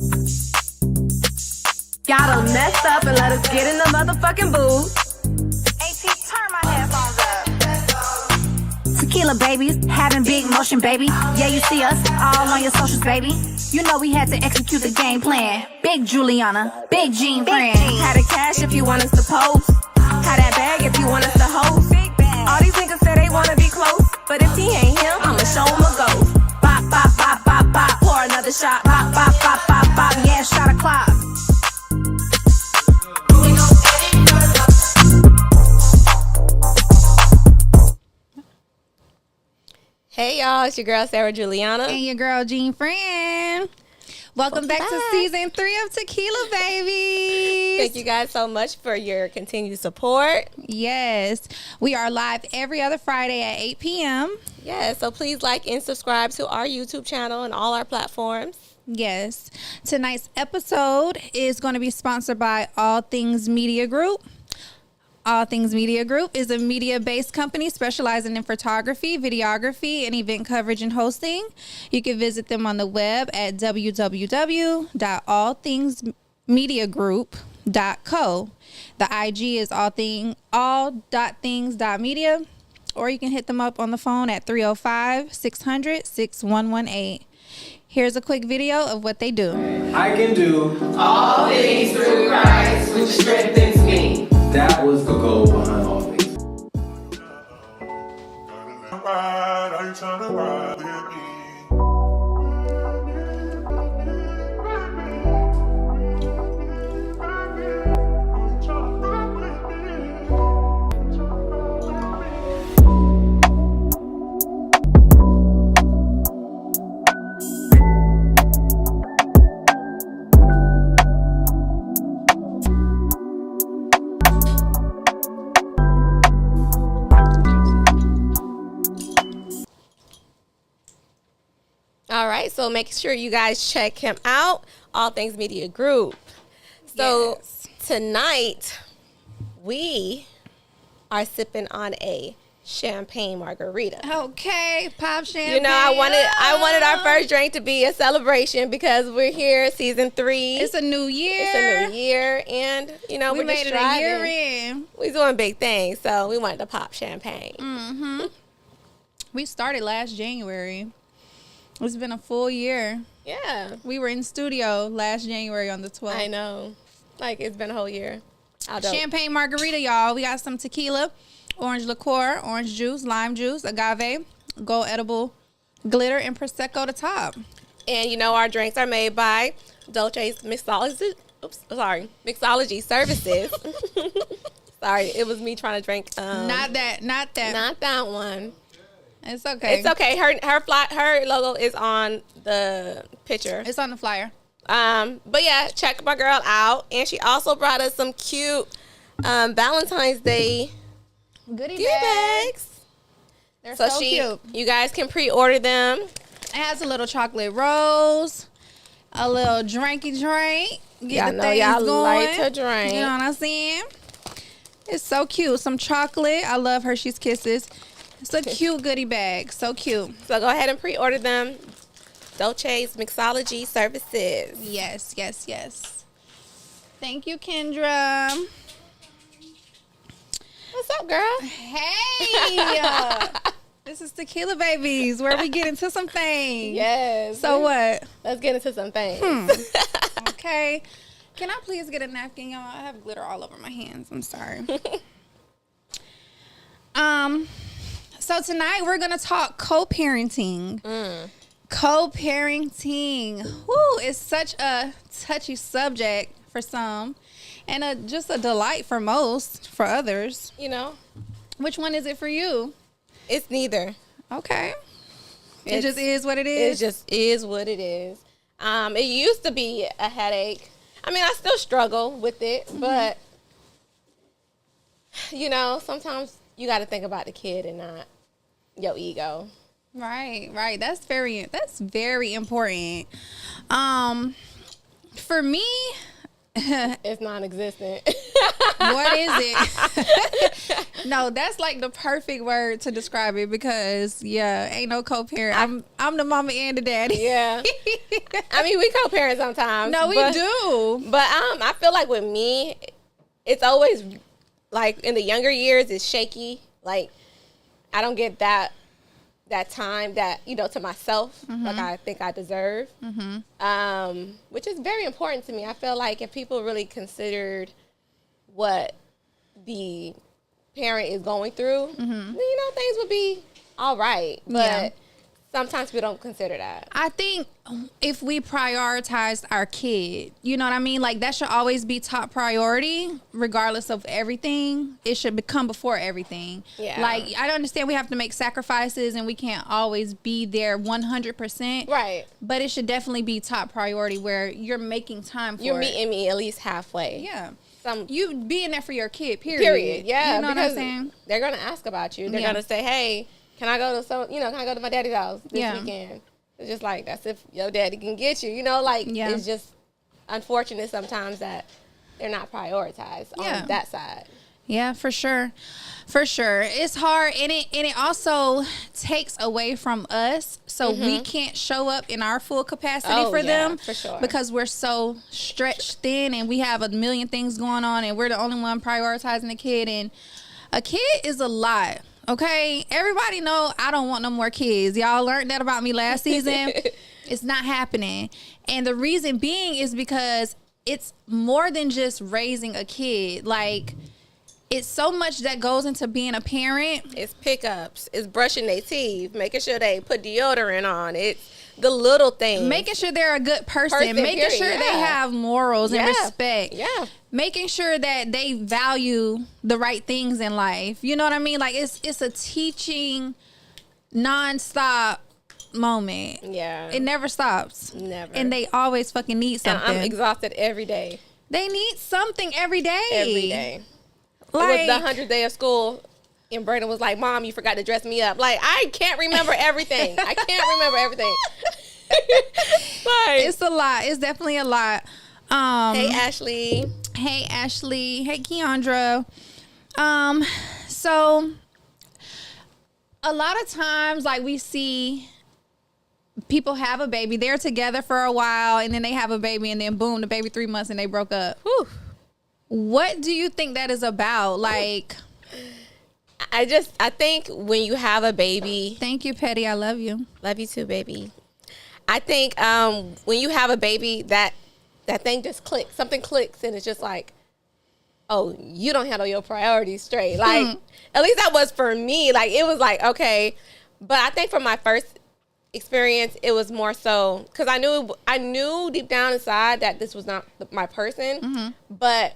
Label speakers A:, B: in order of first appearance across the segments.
A: Y'all done messed up and let us get in the motherfucking booth.
B: Turn my headphones up.
A: Tequila babies, having big motion, baby. Yeah, you see us all on your socials, baby. You know we had to execute the game plan. Big Juliana, big Jean friend. Had the cash if you want us to post. Had that bag if you want us to host. All these niggas say they wanna be close, but if he ain't him, I'ma show him a ghost. Bop, bop, bop, bop, bop. Pour another shot. Bop, bop, bop, bop, bop. Yeah, shot o'clock.
C: Hey y'all, it's your girl Sarah Juliana.
D: And your girl Jean Friend. Welcome back to season 3 of Tequila Babies.
C: Thank you guys so much for your continued support.
D: Yes, we are live every other Friday at 8 p.m.
C: Yeah, so please like and subscribe to our YouTube channel and all our platforms.
D: Yes, tonight's episode is going to be sponsored by All Things Media Group. All Things Media Group is a media-based company specializing in photography, videography, and event coverage and hosting. You can visit them on the web at www.allthingsmediagroup.co. The IG is all.things.media, or you can hit them up on the phone at 305-600-6118. Here's a quick video of what they do.
E: I can do
F: all things through Christ, which strengthens me.
E: That was the goal behind all things.
G: I ain't trying to ride with me.
C: All right, so make sure you guys check him out, All Things Media Group. So tonight, we are sipping on a Champagne Margarita.
D: Okay, pop champagne.
C: You know, I wanted our first drink to be a celebration because we're here, season 3.
D: It's a new year.
C: It's a new year, and you know
D: we
C: we're
D: made
C: just
D: it
C: striving.
D: a year in.
C: We're doing big things, so we wanted to pop champagne.
D: Mm-hmm. We started last January. It's been a full year.
C: Yeah,
D: We were in studio last January on the 12th.
C: I know. Like, it's been a whole year.
D: Champagne Margarita, y'all. We got some tequila, orange liqueur, orange juice, lime juice, agave, gold edible glitter, and Prosecco to top.
C: And you know our drinks are made by Dolce's Mixology. Mixology Services. Sorry, it was me trying to drink.
D: Not that.
C: Not that one.
D: It's okay.
C: It's okay. Her logo is on the picture.
D: It's on the flyer.
C: But yeah, check my girl out. And she also brought us some cute Valentine's Day
D: Goodie
C: bags.
D: They're so cute.
C: You guys can pre-order them.
D: It has a little chocolate rose, a little drinky drink.
C: Y'all know y'all like to drink.
D: You know what I'm saying? It's so cute. Some chocolate. I love Hershey's Kisses. It's a cute goodie bag. So cute.
C: So go ahead and pre-order them. Dolce's Mixology Services.
D: Yes. Thank you, Kendra.
C: What's up, girl?
D: Hey. This is Tequila Babies, where we get into some things.
C: Yes.
D: So what?
C: Let's get into some things.
D: Okay. Can I please get a napkin, y'all? I have glitter all over my hands. I'm sorry. So tonight we're going to talk co-parenting. Co-parenting. Woo, it's such a touchy subject for some and just a delight for most, for others.
C: You know?
D: Which one is it for you?
C: It's neither.
D: Okay. It just is what it is?
C: It just is what it is. It used to be a headache. I mean, I still struggle with it, but, you know, sometimes you got to think about the kid and not your ego.
D: Right. That's very important. For me,
C: it's non-existent.
D: What is it? No, that's like the perfect word to describe it because ain't no co-parent. I'm the mama and the daddy.
C: Yeah. I mean, we co-parent sometimes.
D: No, we do.
C: But I feel like with me, it's always like in the younger years, it's shaky. Like I don't get that time that, to myself, like I think I deserve, which is very important to me. I feel like if people really considered what the parent is going through, then, things would be all right. But sometimes we don't consider that.
D: I think if we prioritize our kid, you know what I mean? Like that should always be top priority, regardless of everything. It should become before everything. Yeah. Like I understand we have to make sacrifices and we can't always be there 100%.
C: Right.
D: But it should definitely be top priority where you're making time for
C: You're
D: it.
C: meeting me at least halfway.
D: Yeah. You being there for your kid, period.
C: Period. Yeah.
D: You know what I'm saying?
C: They're gonna ask about you. They're gonna say, "Hey, can I go to my daddy's house this weekend?" It's just like that's if your daddy can get you. It's just unfortunate sometimes that they're not prioritized on that side.
D: Yeah, for sure. For sure. It's hard and it also takes away from us. So we can't show up in our full capacity for them.
C: For sure.
D: Because we're so stretched thin and we have a million things going on and we're the only one prioritizing the kid. And a kid is a lot. Okay? Everybody know I don't want no more kids. Y'all learned that about me last season. It's not happening. And the reason being is because it's more than just raising a kid. Like it's so much that goes into being a parent.
C: It's pickups. It's brushing their teeth, making sure they put deodorant on. It's the little things.
D: Making sure they're a good person. Making sure they have morals and respect.
C: Yeah.
D: Making sure that they value the right things in life. You know what I mean? Like it's a teaching nonstop moment. Yeah. It never stops.
C: Never.
D: And they always fucking need something.
C: And I'm exhausted every day.
D: They need something every day.
C: Every day.
D: Like,
C: it was the 100th day of school, and Brandon was like, "Mom, you forgot to dress me up." Like, I can't remember everything. I can't remember everything. Like,
D: it's a lot. It's definitely a lot.
C: Hey, Ashley.
D: Hey, Ashley. Hey, Keandra. So, a lot of times, like, we see people have a baby. They're together for a while, and then they have a baby, and then boom, the baby 3 months, and they broke up.
C: Whew.
D: What do you think that is about? Like,
C: I think when you have a baby.
D: Thank you, Petty. I love you.
C: Love you too, baby. I think when you have a baby, that thing just clicks. Something clicks, and it's just like, oh, you don't handle your priorities straight. Like, at least that was for me. Like, it was like, okay. But I think for my first experience, it was more so because I knew deep down inside that this was not my person, but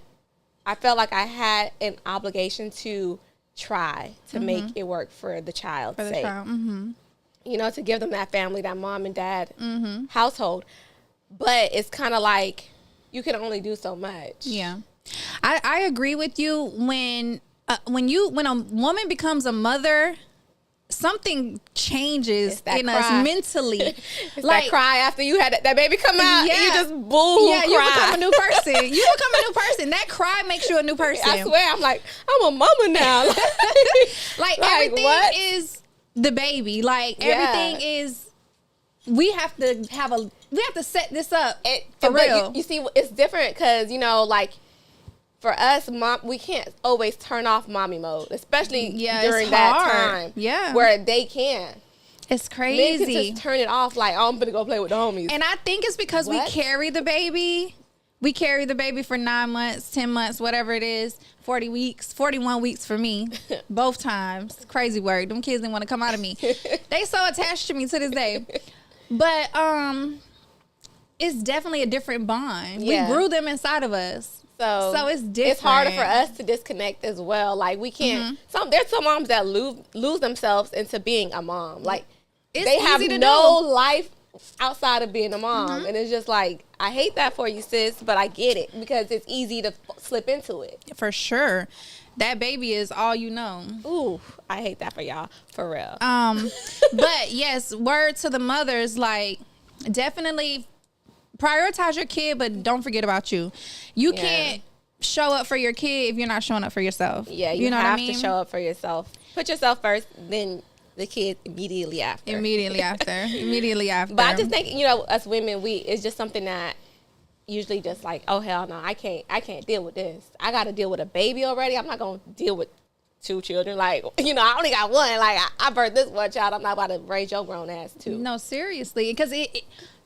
C: I felt like I had an obligation to try to make it work for the child's sake. To give them that family, that mom and dad household. But it's kind of like you can only do so much.
D: Yeah, I agree with you. When a woman becomes a mother, something changes in us mentally.
C: It's like that cry after you had that baby come out. Yeah. You just boo.
D: Yeah, you become a new person. That cry makes you a new person.
C: I swear, I'm like, I'm a mama now.
D: like everything is the baby. Like everything is. We have to set this up for real.
C: You see, it's different because like. For us, we can't always turn off mommy mode, especially during that time. Yeah, where they can.
D: It's crazy.
C: Men can just turn it off, like, oh, I'm gonna go play with the homies.
D: And I think it's because we carry the baby. We carry the baby for 9 months, 10 months, whatever it is. 40 weeks, 41 weeks for me, both times. Crazy work. Them kids didn't want to come out of me. They so attached to me to this day. But it's definitely a different bond. Yeah. We grew them inside of us. So it's different. It's harder for us to disconnect as well. Like we can't. There's some moms that lose themselves into being a mom. Like they have no life outside of being a mom, and it's just like I hate that for you, sis, but I get it because it's easy to slip into it. For sure, that baby is all you know.
C: Ooh, I hate that for y'all, for real.
D: But yes, word to the mothers, like definitely. Prioritize your kid, but don't forget about you. You can't show up for your kid if you're not showing up for yourself.
C: Yeah,
D: you know
C: have
D: what I mean?
C: to show up for yourself. Put yourself first, then the kid immediately after.
D: Immediately after.
C: But I just think, you know, us women, it's just something that usually just like, oh hell no, I can't deal with this. I got to deal with a baby already. I'm not gonna deal with 2 children. Like, you know, I only got one. Like, I birthed this one child. I'm not about to raise your grown ass too.
D: No, seriously, because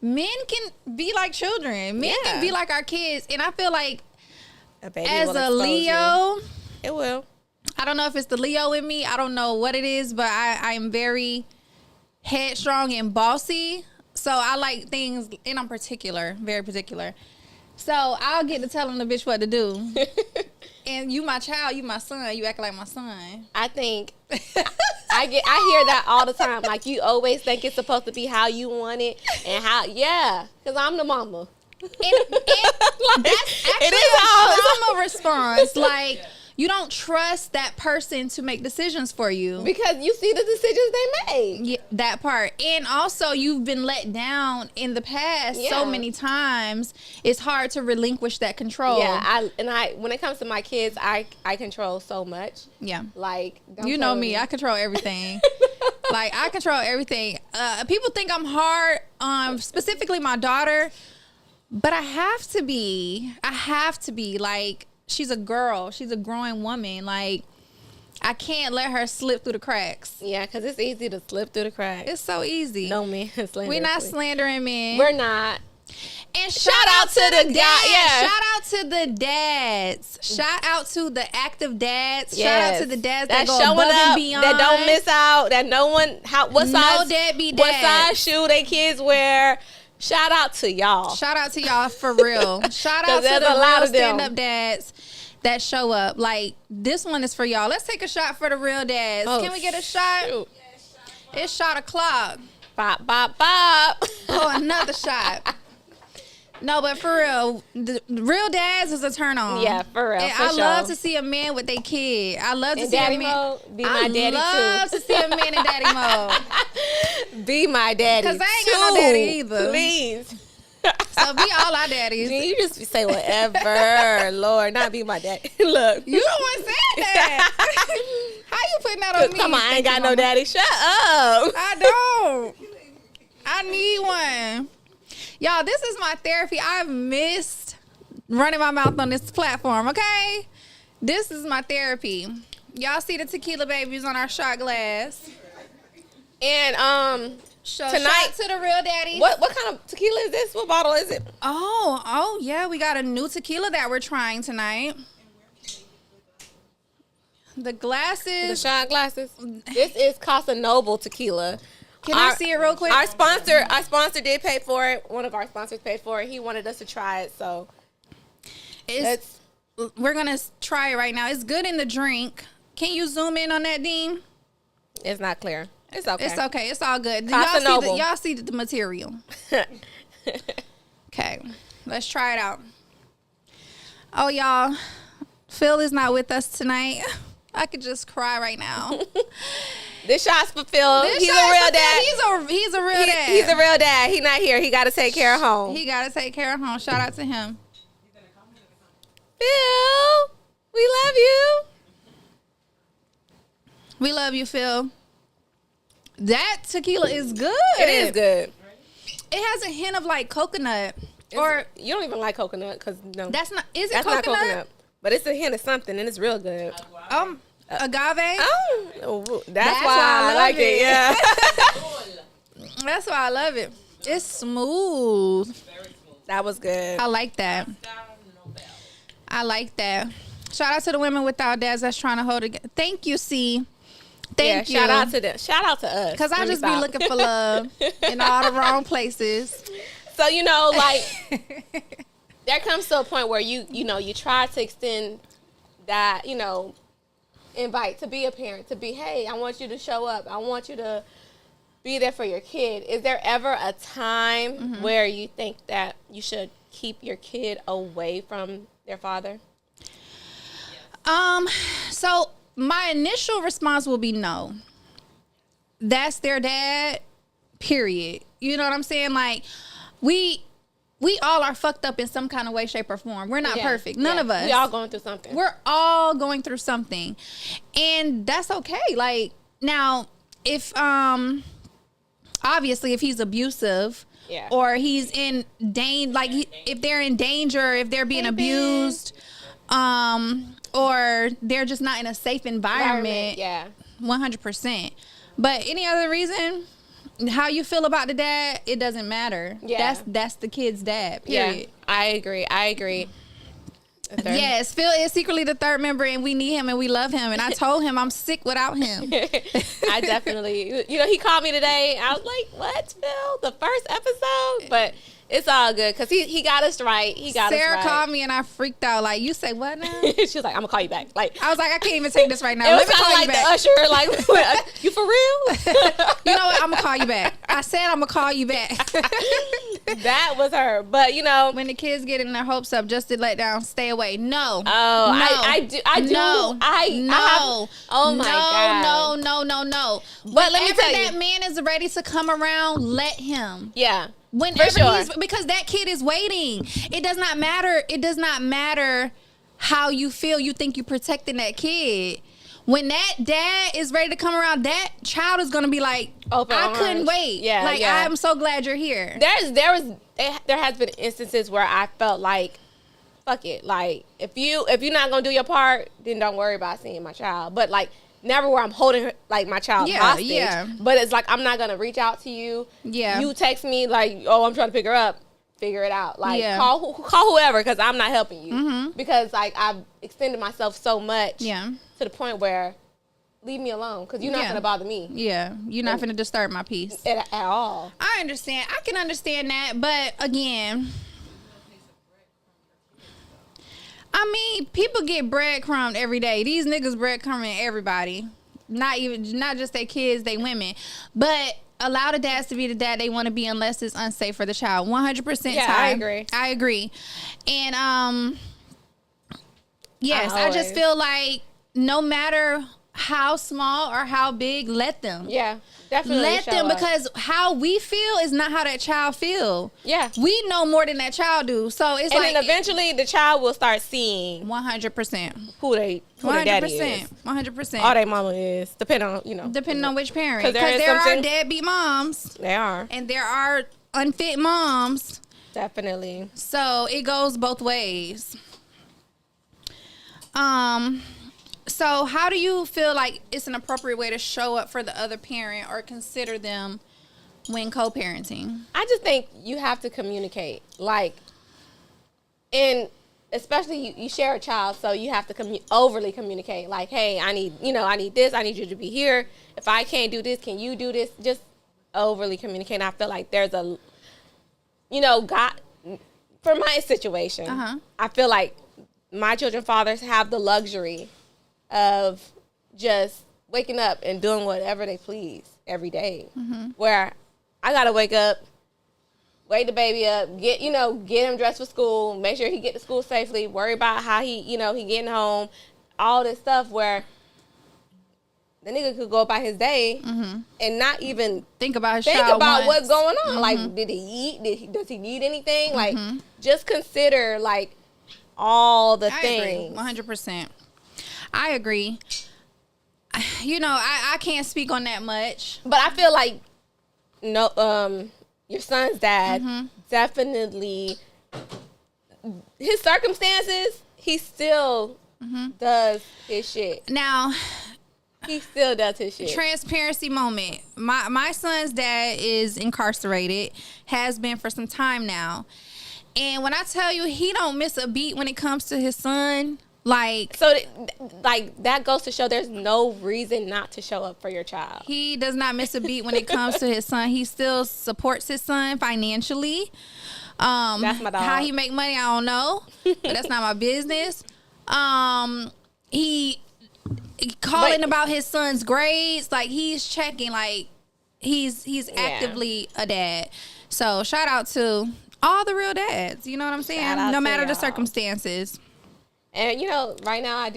D: men can be like children. Men can be like our kids, and I feel like
C: A baby
D: as
C: will
D: a
C: expose
D: Leo,
C: you. It will.
D: I don't know if it's the Leo in me. I don't know what it is, but I am very headstrong and bossy. So I like things, and I'm particular, very particular. So I'll get to telling the bitch what to do. And you my child, you my son, you act like my son.
C: I think I hear that all the time. Like, you always think it's supposed to be how you want it and how, because I'm the mama.
D: And that's actually
C: It is all.
D: a trauma response. Like, you don't trust that person to make decisions for you.
C: Because you see the decisions they made.
D: Yeah, that part. And also, you've been let down in the past so many times. It's hard to relinquish that control.
C: Yeah, when it comes to my kids, I control so much.
D: Yeah.
C: Like, don't
D: You know
C: play
D: me.
C: with
D: I control everything. Like, I control everything. People think I'm hard on specifically my daughter, but I have to be. Like, she's a girl. She's a growing woman. Like, I can't let her slip through the cracks.
C: Yeah, because it's easy to slip through the cracks.
D: It's so easy.
C: No man slander.
D: We're not slandering men.
C: We're not.
D: And
C: Shout out to the
D: dads.
C: yeah.
D: Shout out to the dads. Shout out to the active dads.
C: Yes.
D: Shout out to the dads that go
C: showing
D: above and
C: up,
D: beyond.
C: that don't miss out, that no one, what size,
D: deadbeat
C: what
D: dads.
C: size shoe they kids wear. Shout out to y'all.
D: Shout out to y'all for real. Shout out to
C: there's
D: the
C: a lot
D: real
C: of them.
D: stand-up dads that show up. Like, this one is for y'all. Let's take a shot for the real dads.
C: Oh,
D: Can we get a shot?
C: shoot.
D: It's shot o'clock.
C: Bop, bop, bop.
D: Oh, another shot. No, but for real, the real dads is a turn on.
C: Yeah, for real.
D: And
C: for
D: I
C: sure.
D: love to see a man with their kid. I love to
C: In
D: see
C: daddy
D: a man.
C: mode, be my daddy too.
D: I love to see a man in daddy mode.
C: Be my daddy.
D: 'Cause I ain't got no daddy either.
C: Please.
D: So be all our daddies.
C: You just say whatever. Lord, not be my daddy. Look.
D: You don't want to say that. How you putting that on me?
C: Come on, I ain't got no
D: Mama?
C: daddy. Shut up.
D: I don't. I need one. Y'all, this is my therapy. I've missed running my mouth on this platform, okay? This is my therapy. Y'all see the Tequila Babies on our shot glass.
C: And
D: So
C: tonight,
D: shout to the real daddy.
C: what kind of tequila is this? What bottle is it?
D: Oh yeah, we got a new tequila that we're trying tonight. The glasses.
C: The shot glasses. This is Casa Noble tequila.
D: Can I see it real quick?
C: Our sponsor did pay for it. One of our sponsors paid for it. He wanted us to try it, so
D: We're gonna try it right now. It's good in the drink. Can you zoom in on that, Dean?
C: it's not clear. It's okay.
D: It's okay. It's all good.
C: Casa Noble.
D: Y'all see the material. Okay, let's try it out. Oh, y'all, Phil is not with us tonight. I could just cry right now.
C: This shot's for Phil.
D: This
C: He's a
D: shot is
C: real
D: for
C: dad.
D: Phil. He's a real dad.
C: He's a real dad. He not here. He got to take care of home.
D: He got to take care of home. Shout out to him.
C: Phil, we love you.
D: We love you, Phil. That tequila is good.
C: It is good.
D: It has a hint of like coconut.
C: You don't even like coconut because no,
D: That's not. Is it
C: that's
D: coconut?
C: not coconut. But it's a hint of something and it's real good.
D: Agave.
C: Oh, that's why I like it. Yeah.
D: That's why I love it. It's smooth.
C: That was good.
D: I like that. I like that. Shout out to the women without dads that's trying to hold it. Thank you, C. Thank you.
C: Shout out to them. Shout out to us.
D: Because I
C: Let me
D: just be
C: stop.
D: looking for love in all the wrong places.
C: So, you know, like, there comes to a point where you try to extend that, invite to be a parent, to be, hey, I want you to show up. I want you to be there for your kid. Is there ever a time where you think that you should keep your kid away from their father?
D: So my initial response will be no. That's their dad, period. You know what I'm saying? Like, we all are fucked up in some kind of way, shape, or form. We're not perfect. None of us.
C: We all going through something.
D: We're all going through something. And that's okay. Like, now, if, obviously, if he's abusive, or he's in danger, like, if they're in danger, if they're being abused, or they're just not in a safe environment. 100%. But any other reason, how you feel about the dad, it doesn't matter. That's the kid's dad, period.
C: I agree.
D: Yes, Phil is secretly the third member, and we need him and we love him. And I told him I'm sick without him.
C: I definitely, he called me today. I was like, what, Phil? The first episode? But it's all good because he got us right.
D: Sarah called me and I freaked out. Like, you say what now?
C: She was like, I'm gonna call you back. Like,
D: I was like, I can't even take this right now.
C: It
D: Let
C: was
D: me call
C: like
D: you back.
C: the usher, like, what, you for real?
D: You know what? I'm gonna call you back. I said I'm gonna call you back.
C: That was her. But
D: when the kids get in their hopes up, just to let down, stay away. No.
C: Oh,
D: no.
C: I do.
D: No.
C: Oh my God.
D: No.
C: But let me tell you,
D: that man is ready to come around, let him.
C: Yeah.
D: Whenever because that kid is waiting. It does not matter. It does not matter how you feel. You think you're protecting that kid. When that dad is ready to come around, that child is gonna be like, I couldn't wait.
C: Yeah,
D: like, I'm so glad you're here.
C: There has been instances where I felt like, fuck it. Like, if you're not gonna do your part, then don't worry about seeing my child. But like, never where I'm holding like my child hostage. Yeah. But it's like, I'm not gonna reach out to you. Yeah. You text me like, oh, I'm trying to pick her up. Figure it out. Like, call whoever, because I'm not helping you. Because like, I've extended myself so much. Yeah. To the point where, leave me alone, because you're not going to bother me.
D: Yeah, you're not going to disturb my peace.
C: At all.
D: I understand. I can understand that, but again, I mean, people get breadcrumbed every day. These niggas breadcrumbing everybody. Not just their kids, they women. But allow the dads to be the dad they want to be unless it's unsafe for the child. 100%
C: Yeah,
D: time. I agree. And, yes, I just feel like, no matter how small or how big, let them.
C: Yeah, definitely.
D: Let them, because how we feel is not how that child feel. Yeah. We know more than that child do. So it's
C: and then eventually the child will start seeing
D: 100%
C: who their daddy is.
D: 100%.
C: All their mama is, depending on,
D: depending on which parent. Because there are deadbeat moms.
C: They are.
D: And there are unfit moms.
C: Definitely.
D: So it goes both ways. So how do you feel like it's an appropriate way to show up for the other parent or consider them when co-parenting?
C: I just think you have to communicate. Like, and especially you share a child, so you have to overly communicate. Like, hey, I need this. I need you to be here. If I can't do this, can you do this? Just overly communicate. I feel like there's a, God, for my situation, I feel like my children fathers have the luxury of just waking up and doing whatever they please every day. Where I gotta wake up, wake the baby up, get him dressed for school, make sure he get to school safely, worry about how he getting home, all this stuff where the nigga could go about his day and not even think about what's going on. Like, did he eat? Does he need anything? Like, just consider like all the things.
D: 100%. I agree. I can't speak on that much,
C: but I feel like your son's dad definitely, his circumstances, he still does his shit.
D: Now,
C: he still does his shit.
D: Transparency moment. My son's dad is incarcerated, has been for some time now. And when I tell you, he don't miss a beat when it comes to his son. Like,
C: so like that goes to show there's no reason not to show up for your child.
D: He does not miss a beat when it comes to his son. He still supports his son financially.
C: That's my dog.
D: How he make money, I don't know. But that's not my business. He calling about his son's grades. Like, he's checking. Like, he's actively a dad. So shout out to all the real dads. You know what I'm saying? No matter the circumstances.
C: And right now I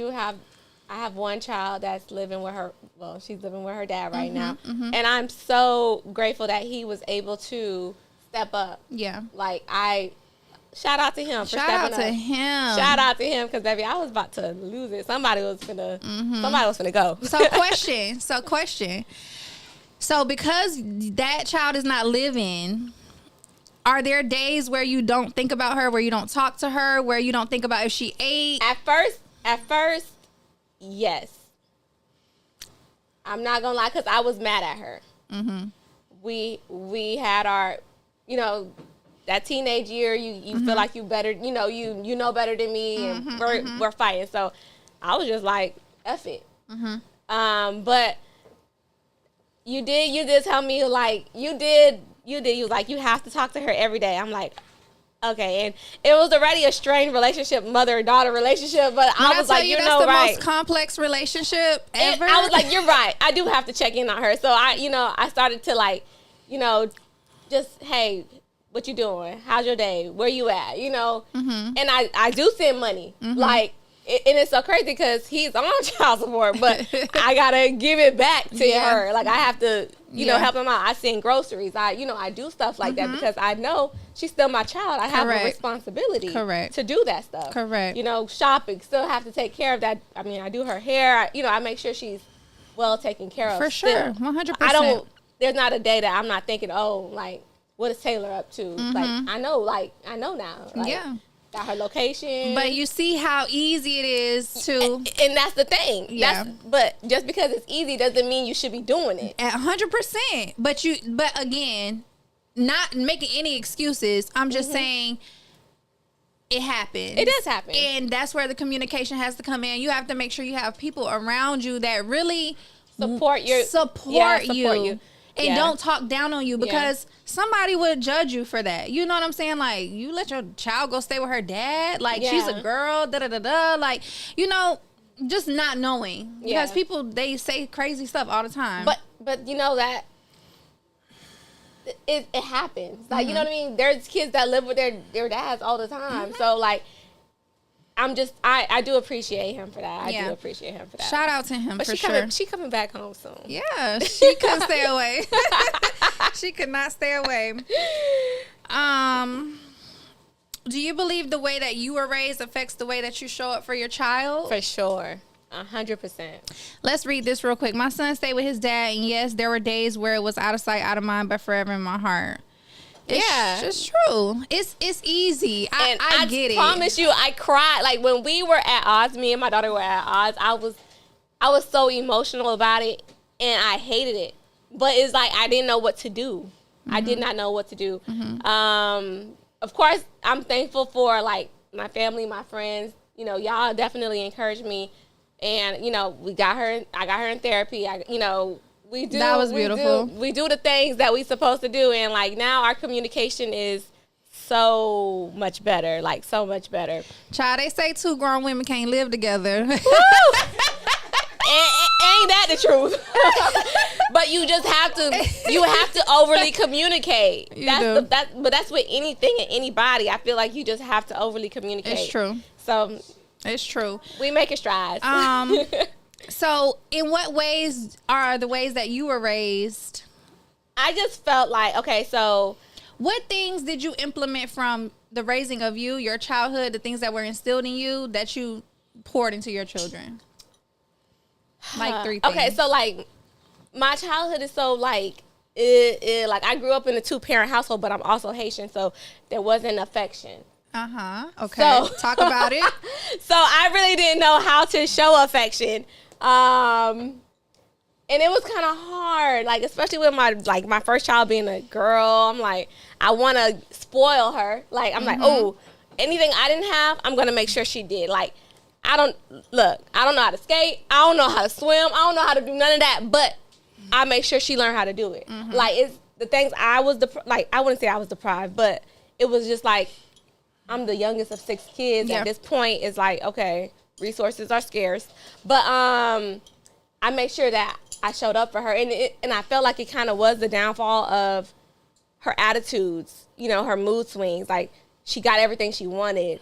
C: have one child that's living with her. Well, she's living with her dad right now, and I'm so grateful that he was able to step up. Yeah, like I shout out to him for
D: Shout out
C: stepping
D: to
C: up.
D: him.
C: Shout out to him because baby, I was about to lose it. Somebody was finna go.
D: So question. So because that child is not living, are there days where you don't think about her, where you don't talk to her, where you don't think about if she ate?
C: At first, yes. I'm not gonna lie, because I was mad at her. Mm-hmm. We had our, that teenage year. You feel like you better, you know better than me, and we're fighting. So I was just like, F it. But you did tell me, like, you was like, you have to talk to her every day. I'm like, okay. And it was already a strained relationship, mother-daughter relationship, but I was like,
D: that's the most complex relationship ever.
C: I was like, you're right. I do have to check in on her. So I started to, like, just, hey, what you doing? How's your day? Where you at? And I do send money. Like, and it's so crazy because he's on child support, but I gotta give it back to her. Like, I have to, help him out. I send groceries. I do stuff like that because I know she's still my child. I have a responsibility to do that stuff.
D: Correct.
C: Shopping, still have to take care of that. I mean, I do her hair. I make sure she's well taken care of.
D: For sure, 100%.
C: There's not a day that I'm not thinking, oh, like, what is Taylor up to? Like, I know now. Like, got her location.
D: But you see how easy it is to...
C: And that's the thing.
D: Yeah.
C: But just because it's easy doesn't mean you should be doing it.
D: 100%. But again, not making any excuses. I'm just saying it happens.
C: It does happen.
D: And that's where the communication has to come in. You have to make sure you have people around you that really...
C: Support you.
D: And don't talk down on you because somebody would judge you for that. You know what I'm saying? Like, you let your child go stay with her dad. Like, she's a girl, da-da-da-da. Like, just not knowing. Because people, they say crazy stuff all the time.
C: But you know that it happens. Like, you know what I mean? There's kids that live with their dads all the time. So, like, I do appreciate him for that. I do appreciate him for that.
D: Shout out to him
C: but
D: for sure.
C: She coming back home soon.
D: Yeah, she couldn't stay away. She could not stay away. Do you believe the way that you were raised affects the way that you show up for your child?
C: For sure. 100%.
D: Let's read this real quick. My son stayed with his dad, and yes, there were days where it was out of sight, out of mind, but forever in my heart. It's true. It's easy. I get it.
C: I promise you, I cried. Like, when we were at odds, me and my daughter were at odds, I was so emotional about it, and I hated it. But it's like I didn't know what to do. I did not know what to do. Of course, I'm thankful for, like, my family, my friends. Y'all definitely encouraged me. And, I got her in therapy. We do.
D: That was beautiful.
C: We do the things that we supposed to do, and, like, now our communication is so much better. Like, so much better.
D: Child, they say two grown women can't live together.
C: Ain't that the truth? But you just have to overly communicate. But that's with anything and anybody. I feel like you just have to overly communicate.
D: It's true.
C: So
D: it's true.
C: We making strides.
D: So, in what ways are the ways that you were raised?
C: I just felt like, okay, so...
D: What things did you implement from the raising of you, your childhood, the things that were instilled in you that you poured into your children? Like 3 things. Okay,
C: so, like, my childhood is so, like... like, I grew up in a 2-parent household, but I'm also Haitian, so there wasn't affection.
D: Okay. So, talk about it.
C: So, I really didn't know how to show affection. And it was kind of hard, like, especially with my first child being a girl. I'm like, I want to spoil her. Like, I'm like, oh, anything I didn't have, I'm going to make sure she did. Like, I don't know how to skate. I don't know how to swim. I don't know how to do none of that, but I make sure she learned how to do it. Like, it's the things I wouldn't say I was deprived, but it was just like, I'm the youngest of 6 kids. At this point, it's like, okay, resources are scarce, but I made sure that I showed up for her, and I felt like it kind of was the downfall of her attitudes, her mood swings. Like, she got everything she wanted,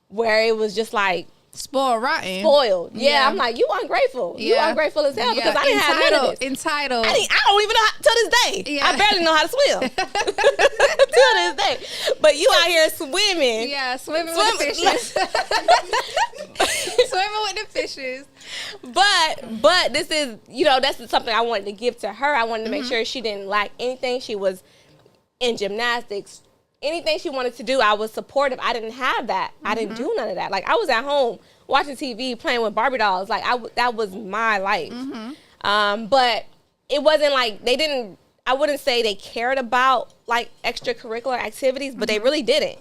C: where it was just like,
D: Spoiled rotten.
C: Spoiled. Yeah,
D: Yeah.
C: I'm like, you ungrateful. You
D: Yeah.
C: ungrateful as hell
D: Yeah,
C: because I didn't have none of this.
D: Entitled.
C: I don't even know to this day.
D: Yeah.
C: I barely know how to swim. To this day. But you out here swimming.
D: Yeah, swimming with the fishes. Swimming with the fishes.
C: But this is, that's something I wanted to give to her. I wanted to make sure she didn't lack anything. She was in gymnastics. Anything she wanted to do, I was supportive. I didn't have that. I didn't do none of that. Like, I was at home watching TV, playing with Barbie dolls. Like, that was my life. But it wasn't like I wouldn't say they cared about, like, extracurricular activities, but they really didn't.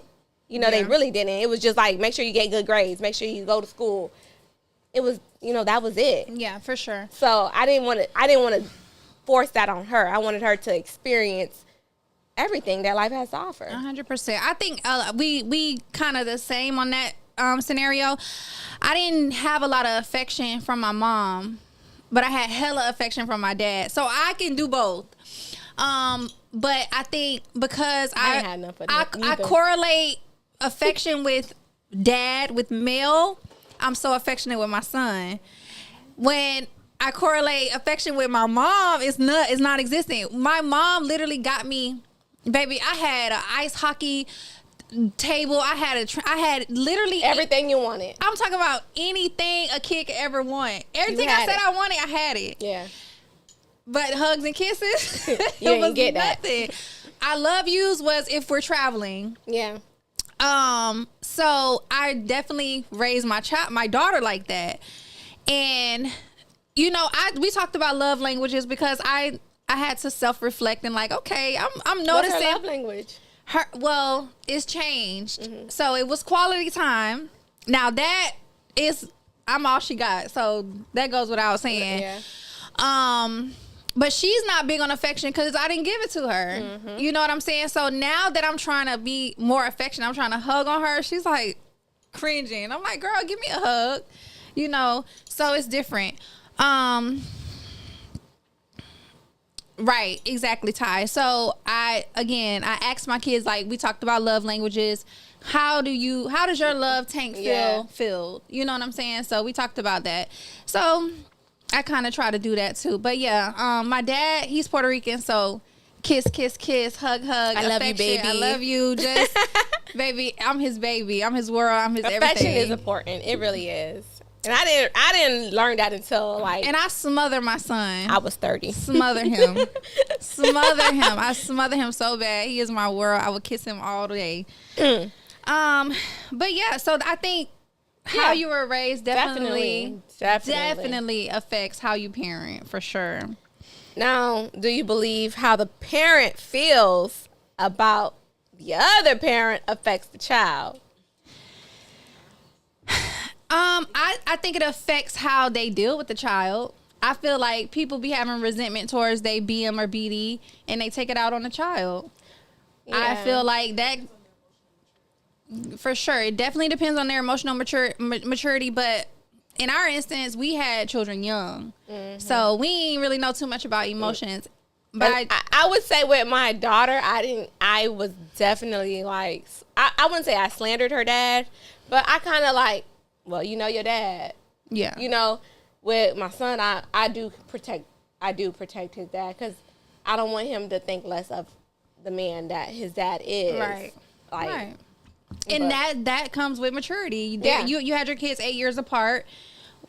C: They really didn't. It was just like, make sure you get good grades. Make sure you go to school. It was, that was it.
D: Yeah, for sure.
C: So I didn't want to force that on her. I wanted her to experience everything that life has to offer.
D: 100%. I think we kind of the same on that scenario. I didn't have a lot of affection from my mom, but I had hella affection from my dad. So I can do both. But I think because
C: I didn't have enough of that
D: I
C: either.
D: correlate affection with dad, with male, I'm so affectionate with my son. When I correlate affection with my mom, it's not existent. My mom literally got me, baby. I had an ice hockey table. I had literally
C: Everything you wanted.
D: I'm talking about anything a kid could ever want. Everything I
C: had
D: said
C: it.
D: I wanted, I had it.
C: Yeah.
D: But hugs and kisses,
C: You
D: it
C: didn't
D: was
C: get that.
D: nothing. I love yous was if we're traveling.
C: Yeah.
D: So I definitely raised my daughter like that. And we talked about love languages because I had to self-reflect and like, okay, I'm noticing
C: What's her love language?
D: It's changed. So it was quality time. Now that is I'm all she got. So that goes without saying.
C: Yeah.
D: But she's not big on affection because I didn't give it to her. You know what I'm saying? So now that I'm trying to be more affectionate, I'm trying to hug on her, she's like cringing. I'm like, girl, give me a hug. So it's different. Right, exactly, Ty. So I asked my kids, like, we talked about love languages. How does your love tank feel filled? You know what I'm saying? So we talked about that. So I kind of try to do that too. But yeah, my dad, he's Puerto Rican, so kiss, kiss, kiss, hug, hug.
C: I love you,
D: affection.
C: baby.
D: I love you. Just, baby, I'm his baby. I'm his world. I'm his
C: Affection
D: everything.
C: is important. It really is. And I didn't learn that until like
D: And I smother my son.
C: I was 30.
D: Smother him. Smother him. I smother him so bad. He is my world. I would kiss him all day. But yeah, so I think how you were raised definitely affects how you parent, for sure.
C: Now, do you believe how the parent feels about the other parent affects the child?
D: I think it affects how they deal with the child. I feel like people be having resentment towards they BM or BD and they take it out on the child.
C: Yeah.
D: I feel like that for sure. It definitely depends on their emotional maturity, but in our instance, we had children young. So we ain't really know too much about emotions. But
C: I would say with my daughter, I was definitely like, I wouldn't say I slandered her dad, but I kind of like, well, your dad.
D: yeah.
C: With my son, I do protect his dad because I don't want him to think less of the man that his dad is.
D: Right.
C: Like,
D: Right. And that comes with maturity.
C: Yeah.
D: You had your kids 8 years apart.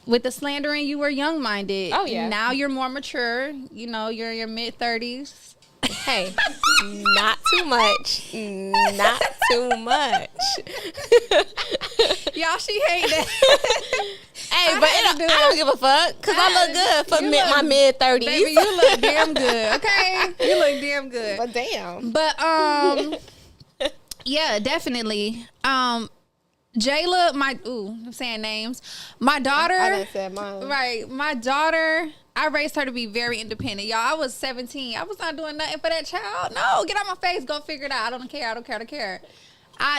D: With the slandering, you were young-minded.
C: Oh, yeah.
D: Now you're more mature. You're in your mid-30s.
C: Hey, not too much. Not too much.
D: Y'all, she hate that.
C: Hey, but I don't give a fuck because I look good for my mid-30s.
D: Baby, you look damn good, okay? You look damn good.
C: But damn.
D: But, yeah, definitely. Jayla, I'm saying names. My daughter.
C: I done said mine.
D: Right. My daughter, I raised her to be very independent. Y'all, I was 17. I was not doing nothing for that child. No, get out my face. Go figure it out. I don't care.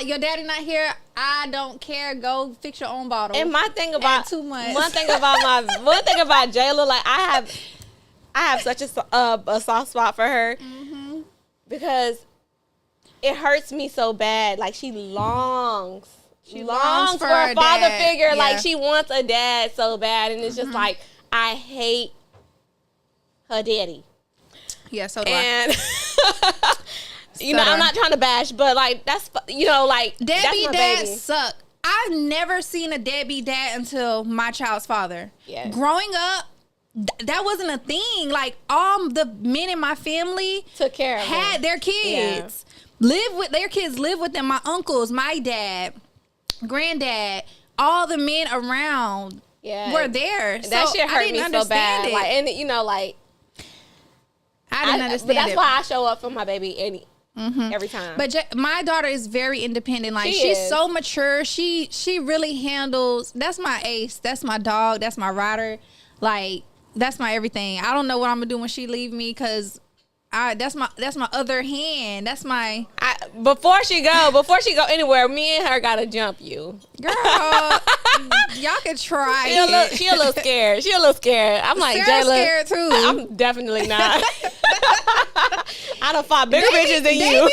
D: Your daddy not here. I don't care. Go fix your own bottle.
C: And my thing about
D: 2 months.
C: one thing about Jayla, like I have such a soft spot for her because it hurts me so bad. Like she longs longs for a father
D: dad.
C: figure.
D: Yeah.
C: Like, she wants a dad so bad. And it's just like, I hate her daddy.
D: Yeah, so do I.
C: And, you know, I'm not trying to bash, but, like, that's, you know, like, that's
D: Deadbeat
C: my
D: dads
C: baby.
D: suck. I've never seen a deadbeat dad until my child's father.
C: Yeah.
D: Growing up, that wasn't a thing. Like, all the men in my family
C: Took care of
D: had
C: them.
D: their kids. Live with their kids, live with them. My uncles, my dad, granddad, all the men around were there.
C: That shit hurt me so bad.
D: It.
C: Like, and, you know, like,
D: I didn't understand
C: but that's
D: it.
C: why I show up for my baby every time.
D: But my daughter is very independent. Like,
C: She
D: she's
C: is.
D: so mature. She really handles. That's my ace. That's my dog. That's my rider. Like, that's my everything. I don't know what I'm gonna do when she leave me, because that's my other hand. That's my
C: Before she go anywhere, me and her gotta jump you.
D: girl. Y'all can try.
C: She a little scared. She a little scared. I'm like,
D: Sarah's
C: Jayla,
D: scared too.
C: I'm definitely not. I done fought bigger bitches than you.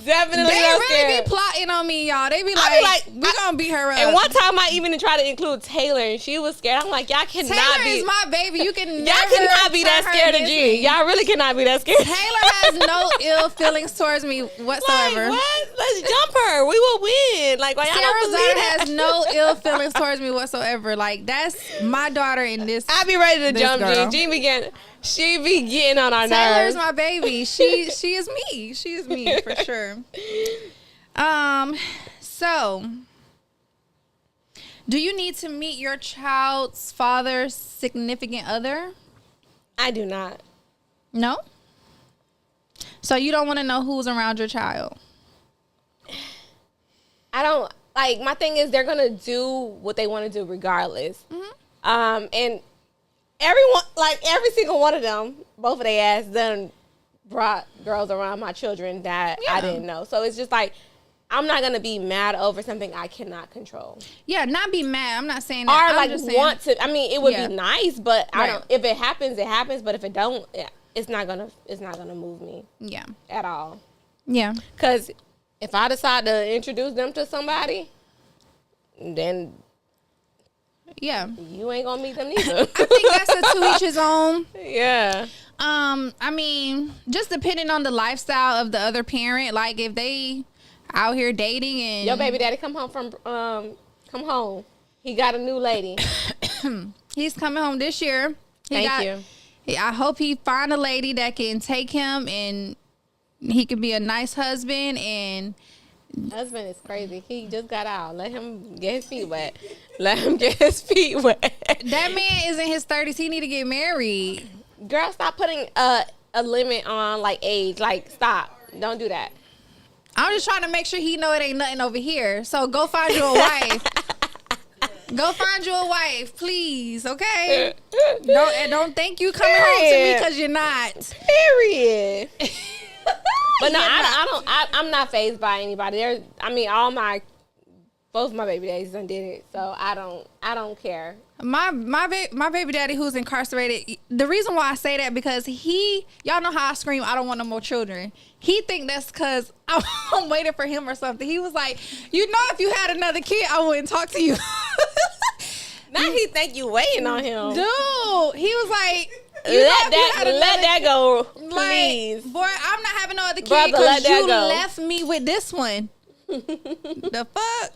C: Definitely
D: They
C: not
D: really
C: scared.
D: be plotting on me, y'all. They be
C: I
D: like,
C: be like,
D: we gonna beat her up.
C: And one time I even tried to include Taylor, and she was scared. I'm like, y'all cannot
D: Taylor
C: be.
D: is my baby. You can
C: Y'all
D: never
C: cannot be that
D: turn her
C: scared of
D: against
C: G.
D: me.
C: Y'all really cannot be that scared.
D: Taylor has no ill feelings towards me whatsoever.
C: Like, what? Let's jump her. We will win. Like, why y'all
D: Sarah's
C: don't believe
D: daughter
C: that?
D: has no ill feelings towards me whatsoever. Like, that's my daughter in this.
C: I be ready to
D: this
C: jump
D: girl.
C: G. She be getting on our
D: Taylor's
C: nerves.
D: my baby. She is me. She is me for sure. So, do you need to meet your child's father's significant other?
C: I do not.
D: No? So you don't want to know who's around your child?
C: I don't, like, my thing is they're going to do what they want to do regardless. And everyone, like, every single one of them, both of their ass done brought girls around my children that I didn't know. So it's just like, I'm not going to be mad over something I cannot control.
D: Yeah, not be mad. I'm not saying
C: Or
D: that. I'm
C: like
D: just saying,
C: want to, I mean, it would
D: Yeah.
C: be nice, but I
D: Right.
C: don't, if it happens, it happens. But if it don't, it's not going to move me
D: Yeah.
C: at all.
D: Yeah.
C: Because if I decide to introduce them to somebody, then
D: Yeah.
C: you ain't gonna meet them neither.
D: I think that's a to each his own.
C: Yeah.
D: I mean, just depending on the lifestyle of the other parent. Like, if they out here dating and
C: Your baby daddy come home. He got a new lady.
D: he's coming home this year.
C: Thank you.
D: I hope he find a lady that can take him and he can be a nice husband. And
C: Husband is crazy. He just got out. Let him get his feet wet. Let him get his feet wet.
D: that man is in his 30s. He need to get married.
C: Girl, stop putting a limit on, like, age. Like, stop. Don't do that.
D: I'm just trying to make sure he know it ain't nothing over here. So go find you a wife. Go find you a wife, please. Okay. Don't think you coming home to me
C: Period.
D: because you're not.
C: Period. But no, I'm not fazed by anybody. Both my baby daddies done did it, so I don't care.
D: My baby daddy who's incarcerated, the reason why I say that because y'all know how I scream, I don't want no more children. He think that's because I'm waiting for him or something. He was like, if you had another kid, I wouldn't talk to you.
C: Now he think you waiting on him.
D: Dude, he was like,
C: Let that go, please.
D: Like, boy, I'm not having no other kid
C: Brother, let
D: because
C: that
D: you
C: go.
D: left me with this one. The fuck?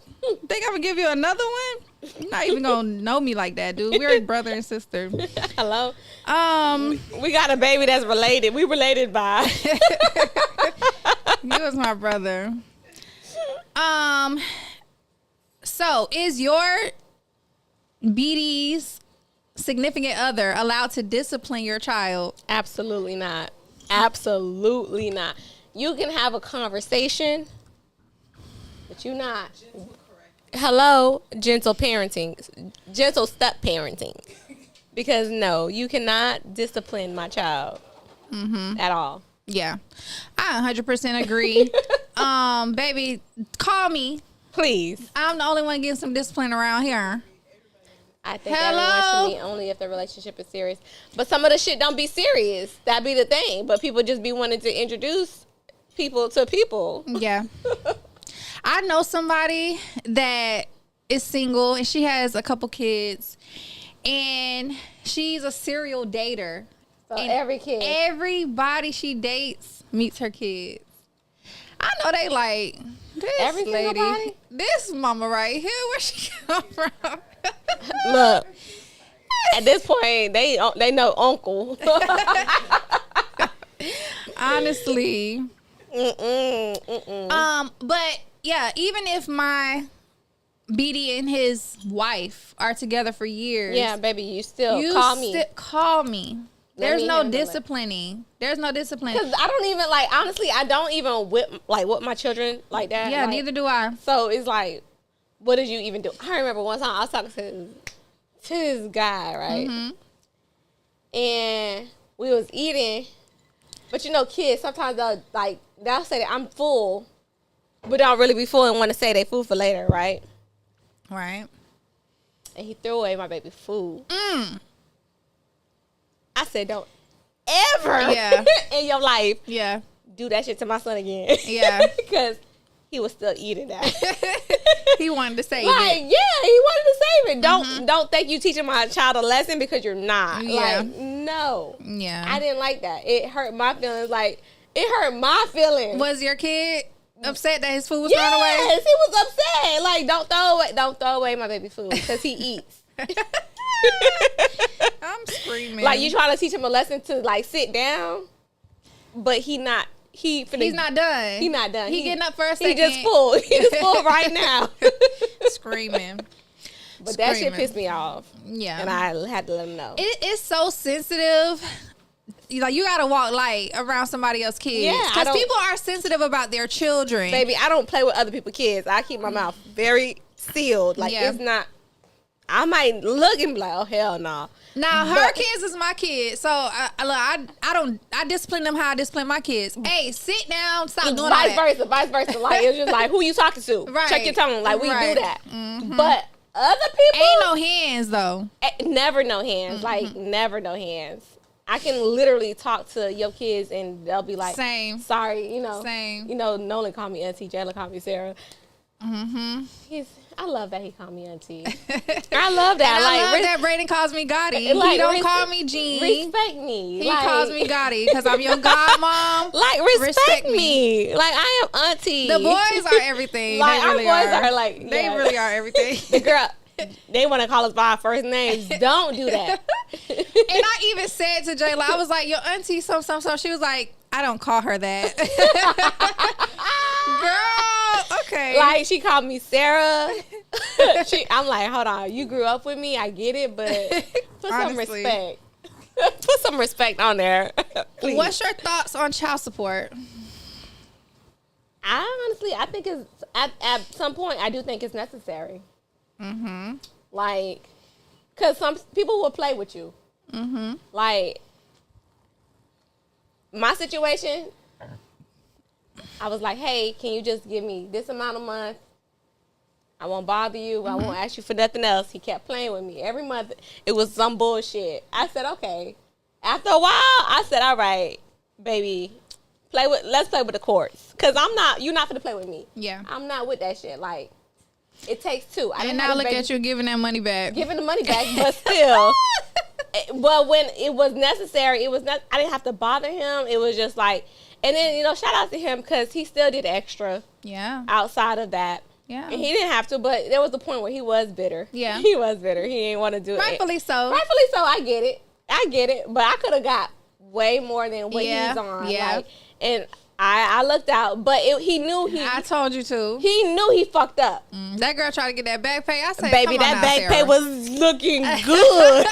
D: Think I'm gonna give you another one? You're not even gonna know me like that, dude. We're brother and sister.
C: Hello?
D: We
C: We got a baby that's related. We related by.
D: He was my brother. So is your BD's significant other allowed to discipline your child?
C: Absolutely not. Absolutely not. You can have a conversation, but you not. Hello, gentle parenting, gentle step parenting. Because no, you cannot discipline my child at all.
D: Yeah, I 100% agree. Baby, call me.
C: Please.
D: I'm the only one getting some discipline around here.
C: I think
D: Hello?
C: everyone should be only if the relationship is serious. But some of the shit don't be serious. That be the thing. But people just be wanting to introduce people to people.
D: Yeah. I know somebody that is single and she has a couple kids, and she's a serial dater.
C: So
D: And
C: every kid.
D: everybody she dates meets her kids. I know they like this
C: Every single
D: lady,
C: body?
D: this mama right here. Where she come from?
C: Look, at this point, they know uncle.
D: Honestly, but yeah, even if my BD and his wife are together for years,
C: Yeah, baby, you still
D: you
C: call me.
D: call me.
C: Let
D: There's
C: me
D: no
C: handle it.
D: disciplining. There's no discipline.
C: Because I don't even, like, honestly, I don't even whip my children like that.
D: Yeah,
C: like,
D: neither do I.
C: So it's like, what did you even do? I remember one time I was talking to this guy, right?
D: Mm-hmm.
C: And we was eating. But you know, kids, sometimes they'll say that I'm full, but don't really be full and want to say they full for later, right?
D: Right.
C: And he threw away my baby food. I said, don't ever
D: Yeah.
C: in your life
D: Yeah.
C: do that shit to my son again.
D: Yeah.
C: Because he was still eating that.
D: He wanted to save
C: Like,
D: it.
C: yeah, he wanted to save it. Don't think you teaching my child a lesson because you're not.
D: Yeah.
C: Like, no.
D: Yeah.
C: I didn't like that. It hurt my feelings. Like, it hurt my feelings.
D: Was your kid upset that his food was thrown away?
C: Yes, he was upset. Like, don't throw away my baby food because he eats.
D: I'm screaming.
C: Like, you trying to teach him a lesson to, like, sit down, but he's not done.
D: He's not done.
C: He not done.
D: He getting up for a
C: He
D: second.
C: just full. He just full right now.
D: Screaming.
C: But that shit
D: Screaming.
C: pissed me off.
D: Yeah.
C: And I had to let him know.
D: It is so sensitive. You gotta walk light around somebody else's kids.
C: Yeah, I
D: Because
C: don't-
D: people are sensitive about their children.
C: Baby, I don't play with other people's kids. I keep my mouth very sealed. Like,
D: Yeah.
C: it's not. I might look and be like, oh, hell no.
D: Now her
C: But-
D: kids is my kids, so I discipline them how I discipline my kids. Hey, sit down, stop doing all
C: Vice
D: that.
C: versa. Like, it's just like, who you talking to?
D: Right.
C: Check your tone. Like, we
D: Right.
C: do that. But other people.
D: Ain't no hands though.
C: Never no hands. Like, never no hands. I can literally talk to your kids and they'll be like,
D: Same.
C: sorry,
D: Same.
C: You know, Nolan called me auntie, Jayla called me Sarah. I love that he called me auntie. I love that.
D: And I love
C: Like,
D: that Brayden calls me Gotti.
C: like,
D: he don't
C: res-
D: call me Jean.
C: respect me.
D: He
C: Like,
D: calls me Gotti because I'm your godmom.
C: like, respect me. Like, I am auntie.
D: The boys are everything.
C: Like,
D: they really
C: our boys are like,
D: They
C: yeah.
D: really are everything.
C: The girl, they want to call us by our first names. Don't do that.
D: And I even said to Jayla, I was like, your auntie, some. She was like, I don't call her that. Girl, okay.
C: Like, she called me Sarah. I'm like, hold on. You grew up with me. I get it, but put some
D: Honestly.
C: respect. Put some respect on there. Please.
D: What's your thoughts on child support?
C: I think it's, at some point, I do think it's necessary. Like, because some people will play with you. Like, my situation, I was like, hey, can you just give me this amount a month? I won't bother you. I won't ask you for nothing else. He kept playing with me. Every month, it was some bullshit. I said, okay. After a while, I said, all right, baby, let's play with the courts. Because you're not going to play with me.
D: Yeah.
C: I'm not with that shit. Like, it takes two.
D: And now look at you giving that money back.
C: Giving the money back, but still. But when it was necessary, I didn't have to bother him. It was just like, and then, shout out to him because he still did extra
D: Yeah.
C: outside of that.
D: Yeah.
C: And he didn't have to, but there was a point where he was bitter.
D: Yeah.
C: He was bitter. He didn't want to do it.
D: Rightfully so.
C: Rightfully so. I get it. But I could have got way more than what
D: Yeah.
C: he's on.
D: Yeah.
C: Like, and I looked out, but he knew
D: I told you to.
C: he knew he fucked up.
D: That girl tried to get that back pay. I said,
C: Baby,
D: come on
C: that
D: now,
C: back
D: Sarah.
C: pay was looking good.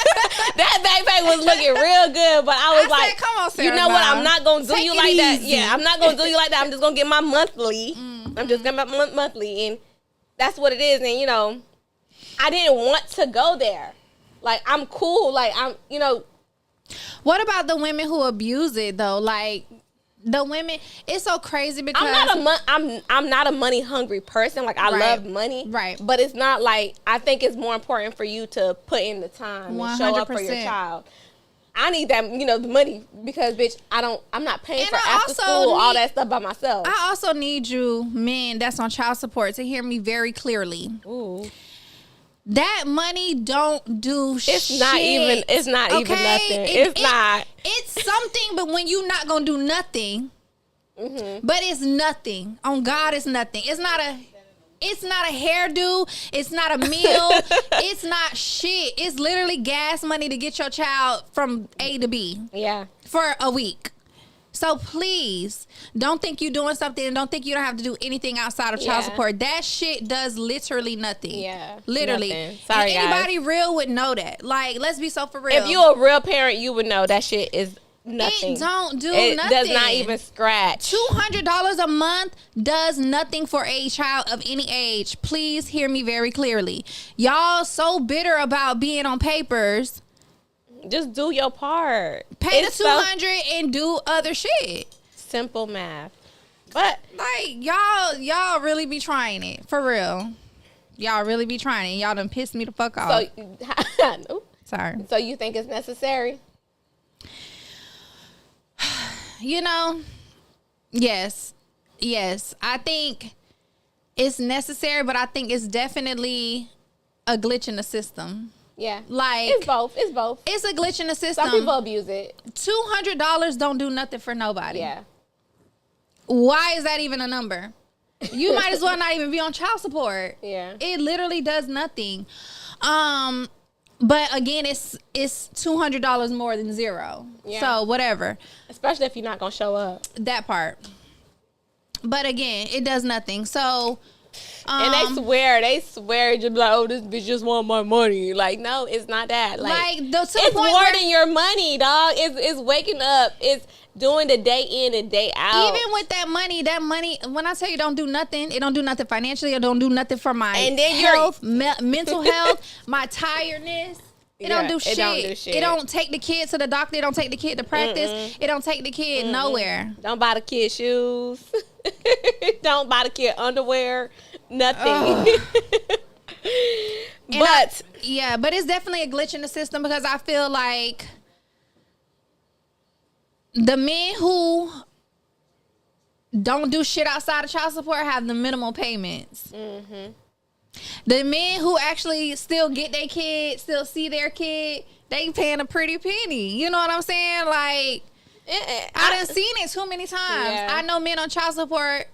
C: That back pay was looking real good, but I was
D: I said,
C: like,
D: come on,
C: you
D: Sarah,
C: know what?
D: now.
C: I'm not going to do
D: Take
C: you
D: it
C: like that.
D: easy.
C: Yeah, I'm not going to do you like that. I'm just going to get my monthly. I'm just going to get my monthly, and that's what it is. And, I didn't want to go there. Like, I'm cool. Like,
D: What about the women who abuse it though? Like the women, it's so crazy because
C: I'm not a money hungry person. Like, I
D: Right.
C: love money.
D: Right.
C: But it's not like, I think it's more important for you to put in the time and show up for your
D: 100%.
C: child. I need that, the money because, bitch, I'm not paying
D: And
C: for
D: I
C: after
D: also
C: school, all
D: need-
C: that stuff by myself.
D: I also need you, men that's on child support, to hear me very clearly.
C: Ooh.
D: That money don't do shit.
C: It's not even nothing. It's not.
D: It's something, but when you not gonna do nothing,
C: Mm-hmm.
D: but it's nothing. On God, it's nothing. It's not a hairdo. It's not a meal. It's not shit. It's literally gas money to get your child from A to B
C: Yeah.
D: for a week. So please don't think you're doing something and don't think you don't have to do anything outside of child
C: Yeah.
D: support. That shit does literally nothing.
C: Yeah.
D: Literally.
C: Nothing. Sorry,
D: and anybody
C: guys.
D: real would know that. Like, let's be so for real.
C: If you're a real parent, you would know that shit is nothing.
D: It don't do
C: It
D: nothing.
C: does not even scratch.
D: $200 a month does nothing for a child of any age. Please hear me very clearly. Y'all so bitter about being on papers.
C: Just do your part.
D: Pay
C: It's
D: the $200 and do other shit.
C: simple math. But
D: Like, y'all really be trying it. For real. Y'all really be trying it. Y'all done pissed me the fuck off.
C: so,
D: Sorry.
C: so you think it's necessary?
D: Yes. I think it's necessary, but I think it's definitely a glitch in the system.
C: Yeah.
D: Like,
C: It's both.
D: it's a glitch in the system.
C: Some people abuse it.
D: $200 don't do nothing for nobody.
C: Yeah.
D: Why is that even a number? You might as well not even be on child support.
C: Yeah.
D: It literally does nothing. But again, it's $200 more than zero.
C: Yeah.
D: So whatever.
C: Especially if you're not gonna show up.
D: That part. But again, it does nothing. So
C: And they swear, just like, oh, this bitch just want my money. Like, no, it's not that. Like
D: to the
C: it's
D: point
C: more
D: where,
C: than your money, dog. It's waking up. It's doing the day in and day out.
D: even with that money, when I tell you don't do nothing, it don't do nothing financially. It don't do nothing for my
C: And then
D: health, mental health, my tiredness. It don't do shit.
C: It don't do shit.
D: It don't take the kid to the doctor. It don't take the kid to practice. It don't take the kid nowhere.
C: Don't buy the kid shoes. Don't buy the kid underwear. Nothing. But
D: But it's definitely a glitch in the system because I feel like the men who don't do shit outside of child support have the minimal payments. Mm-hmm. The men who actually still get their kid, still see their kid, they paying a pretty penny. You know what I'm saying? Like, I done seen it too many times.
C: Yeah.
D: I know men on child support.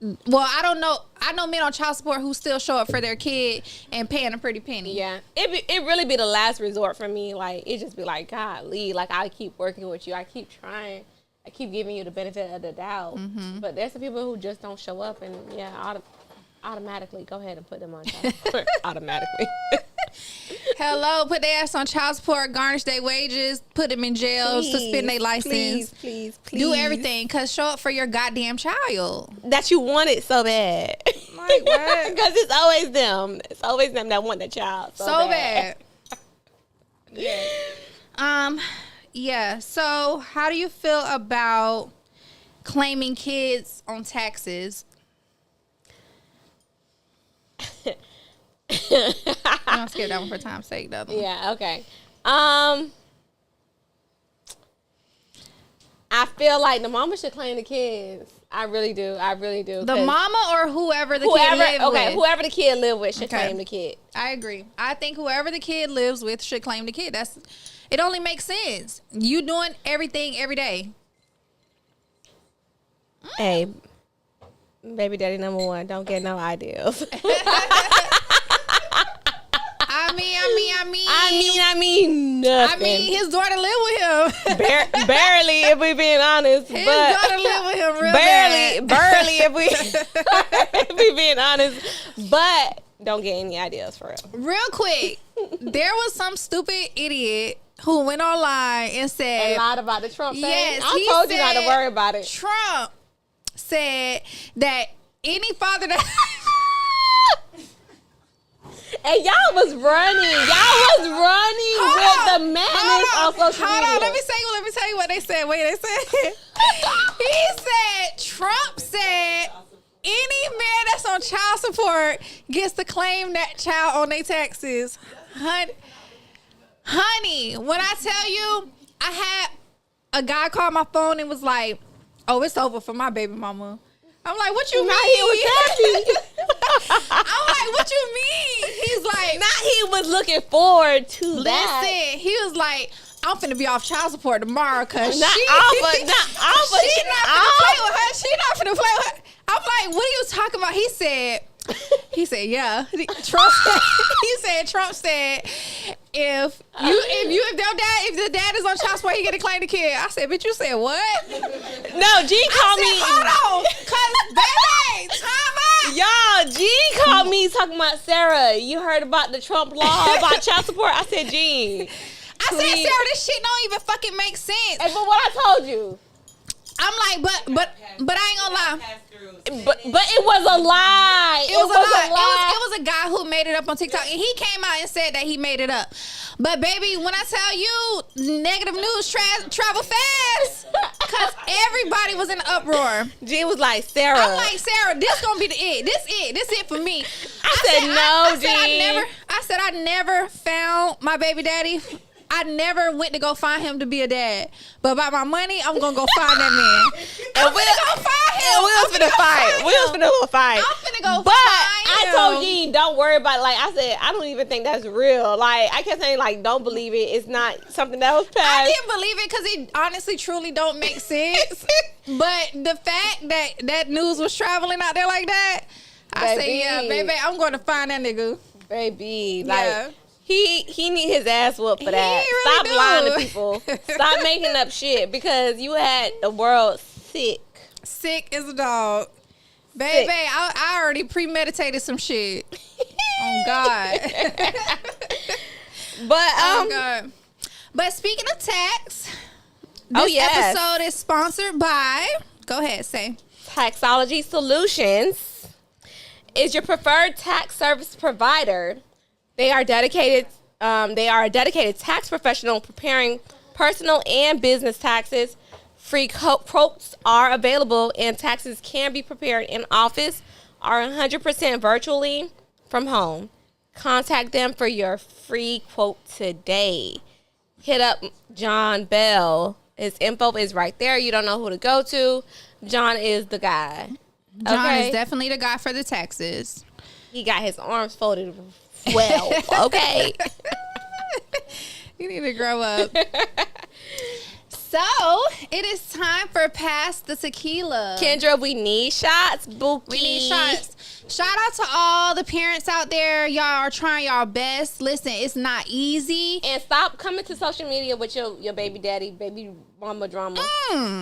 D: Well, I don't know. I know men on child support who still show up for their kid and paying a pretty penny.
C: yeah, it really be the last resort for me. Like, it just be like, golly, like, I keep working with you. I keep trying. I keep giving you the benefit of the doubt.
D: Mm-hmm.
C: But there's some people who just don't show up, and automatically go ahead and put them on child support. Automatically.
D: Hello, put their ass on child support, garnish their wages, put them in jail, suspend their license.
C: Please.
D: Do everything, cause show up for your goddamn child.
C: That you want it so bad.
D: Like what?
C: Because it's always them. It's always them that want the child
D: So bad. Yeah. So how do you feel about claiming kids on taxes? I'm gonna skip that one for time's sake, though.
C: Yeah, okay. I feel like the mama should claim the kids. I really do.
D: The
C: 'Cause
D: mama or whoever the kid live with?
C: whoever the kid live with should
D: Okay.
C: claim the kid.
D: I agree. I think whoever the kid lives with should claim the kid. It only makes sense. You doing everything every day.
C: Hey, baby daddy number one, don't get no ideas. I mean nothing.
D: I mean, his daughter live with him.
C: barely, if we being honest.
D: His
C: but
D: daughter live with him real
C: barely,
D: bad.
C: if we being honest. But don't get any ideas for real.
D: Real quick, there was some stupid idiot who went online and said,
C: And lied about the Trump thing.
D: Yes,
C: I
D: he
C: told you not to
D: said
C: worry about it.
D: Trump said that any father that
C: And y'all was running. With the madness on social media.
D: Hold on, let me tell you what they said. Wait, they said he said Trump said any man that's on child support gets to claim that child on their taxes. Honey, when I tell you, I had a guy call my phone and was like, "Oh, it's over for my baby mama." I'm like, "What you mean?"
C: He was happy.
D: I'm like, "What you mean?" He's like,
C: Not he was looking forward to that.
D: "Listen," he was like, "I'm finna be off child support tomorrow because
C: Not
D: she
C: Alpha,
D: she not finna play with her. She not finna play with her." I'm like, "What are you talking about?" He said, "Yeah." Trump said, if the dad is on child support, he get to claim the kid. I said, "Bitch, you said what?"
C: No, G called me.
D: Hold on, cause baby, time out.
C: Y'all, G called me talking about Sarah. You heard about the Trump law about child support? I said, G.
D: I said, "Sarah, this shit don't even fucking make sense."
C: Hey, but what I told you.
D: I'm like, but I ain't gonna lie.
C: But it was a lie.
D: It was a lie. It was a guy who made it up on TikTok, and he came out and said that he made it up. But baby, when I tell you, negative news travel fast, cause everybody was in an uproar.
C: G was like, Sarah.
D: I'm like, "Sarah, this gonna be the it. This it for me."
C: I said, "No, G."
D: I said I never found my baby daddy. I never went to go find him to be a dad. But about my money, I'm gonna go find that man. I'm finna go find him.
C: And we was finna fight. We was finna go fight.
D: I'm finna go
C: but
D: find
C: I
D: him.
C: told G, don't worry about it. Like I said, I don't even think that's real. Like I kept saying, like, don't believe it. It's not something that was
D: I
C: passed.
D: didn't believe it because it honestly, truly don't make sense. But the fact that that news was traveling out there like that, I said, "Yeah, baby, I'm going to find that nigga."
C: Baby,
D: Yeah.
C: like he need his ass whooped for that.
D: He really
C: Stop
D: do.
C: lying to people. Stop making up shit because you had the world sick.
D: Sick as a dog. Baby, I already premeditated some shit. Oh God.
C: But
D: Oh God. But speaking of tax, this
C: yes.
D: episode is sponsored by. Go ahead, say.
C: Taxology Solutions is your preferred tax service provider. They are dedicated. They are a dedicated tax professional preparing personal and business taxes. Free quotes are available, and taxes can be prepared in office or 100% virtually from home. Contact them for your free quote today. Hit up John Bell. His info is right there. You don't know who to go to. John is the guy.
D: John is definitely the guy for the taxes.
C: He got his arms folded well. Okay.
D: You need to grow up. So, it is time for Pass the Tequila.
C: Kendra, we need shots. Bookie.
D: We need shots. Shout out to all the parents out there. Y'all are trying y'all best. Listen, it's not easy.
C: And stop coming to social media with your baby daddy, baby mama drama.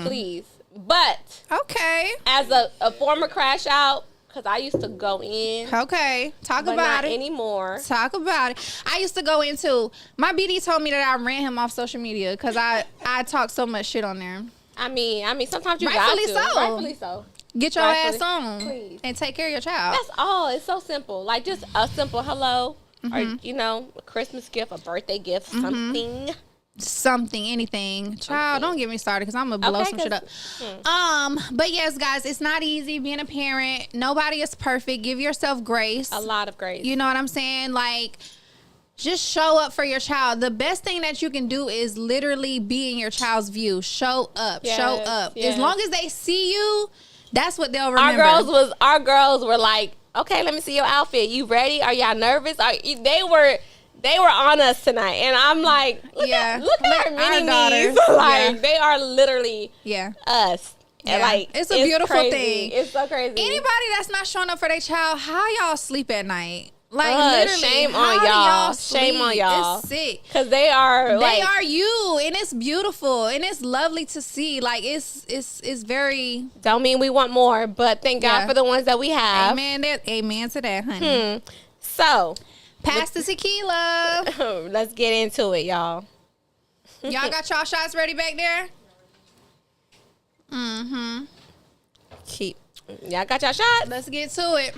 C: Please. But
D: Okay.
C: as a former crash out, because I used to go in.
D: Okay. Talk
C: but
D: about
C: not
D: it.
C: anymore.
D: Talk about it. I used to go into my BD told me that I ran him off social media because I talk so much shit on there.
C: I mean, sometimes you
D: Rightfully
C: got to.
D: so.
C: Rightfully so.
D: Get your
C: Rightfully.
D: ass on
C: Please.
D: and take care of your child.
C: That's all. It's so simple. Like just a simple hello, or a Christmas gift, a birthday gift,
D: Something, anything. Child, don't get me started because I'm gonna blow
C: Okay,
D: some shit up. But yes, guys, it's not easy being a parent. Nobody is perfect. Give yourself grace.
C: a lot of grace.
D: You know what I'm saying? Like, just show up for your child. The best thing that you can do is literally be in your child's view. Show up. Show
C: Yes,
D: up.
C: yes.
D: As long as they see you, that's what they'll remember.
C: Our girls were like, okay, let me see your outfit. You ready? Are y'all nervous? They were on us tonight, and I'm like, look at our mini
D: daughters.
C: like they are literally us. And
D: Yeah.
C: like
D: It's a beautiful
C: crazy.
D: thing.
C: It's so crazy.
D: Anybody that's not showing up for their child, how y'all sleep at night? Like literally,
C: shame
D: how
C: on
D: do
C: y'all.
D: sleep?
C: Shame on y'all.
D: It's sick.
C: Because they are
D: They are you, and it's beautiful, and it's lovely to see. Like it's very.
C: don't mean we want more, but thank God
D: Yeah.
C: for the ones that we have.
D: Amen to that, honey.
C: So
D: Pass the tequila.
C: let's get into it, y'all.
D: Y'all got y'all shots ready back there?
C: Keep y'all got your shot.
D: Let's get to it.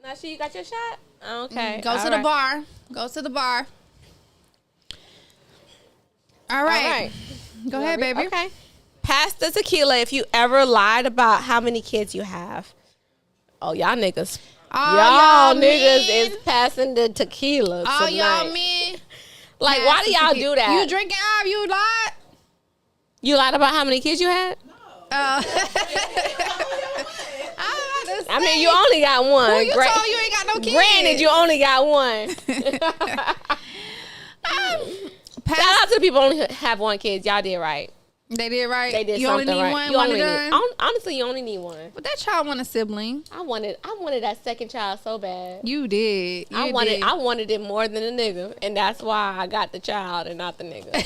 C: Nasha, you got your shot? Okay.
D: Go to
C: All
D: the
C: right.
D: bar. Go to the bar. All
C: All
D: right.
C: right.
D: Go ahead, baby.
C: Okay. Pass the tequila if you ever lied about how many kids you have. Oh, y'all niggas.
D: Oh,
C: y'all
D: y'all
C: niggas
D: men.
C: is passing the tequila
D: Oh,
C: tonight.
D: y'all men.
C: Like, why do y'all do that?
D: You drinking up? You lied?
C: You lied about how many kids you had? I mean, you only got one.
D: Who you told you ain't got no kids?
C: Granted, you only got one. Shout out to the people who only have one kid. Y'all did right.
D: They did right.
C: They did
D: you
C: something
D: only need
C: right.
D: one.
C: You
D: One
C: only
D: done?
C: need, honestly, you only need one.
D: But that child want a sibling.
C: I wanted that second child so bad.
D: You did.
C: I wanted it more than a nigga, and that's why I got the child and not the nigga.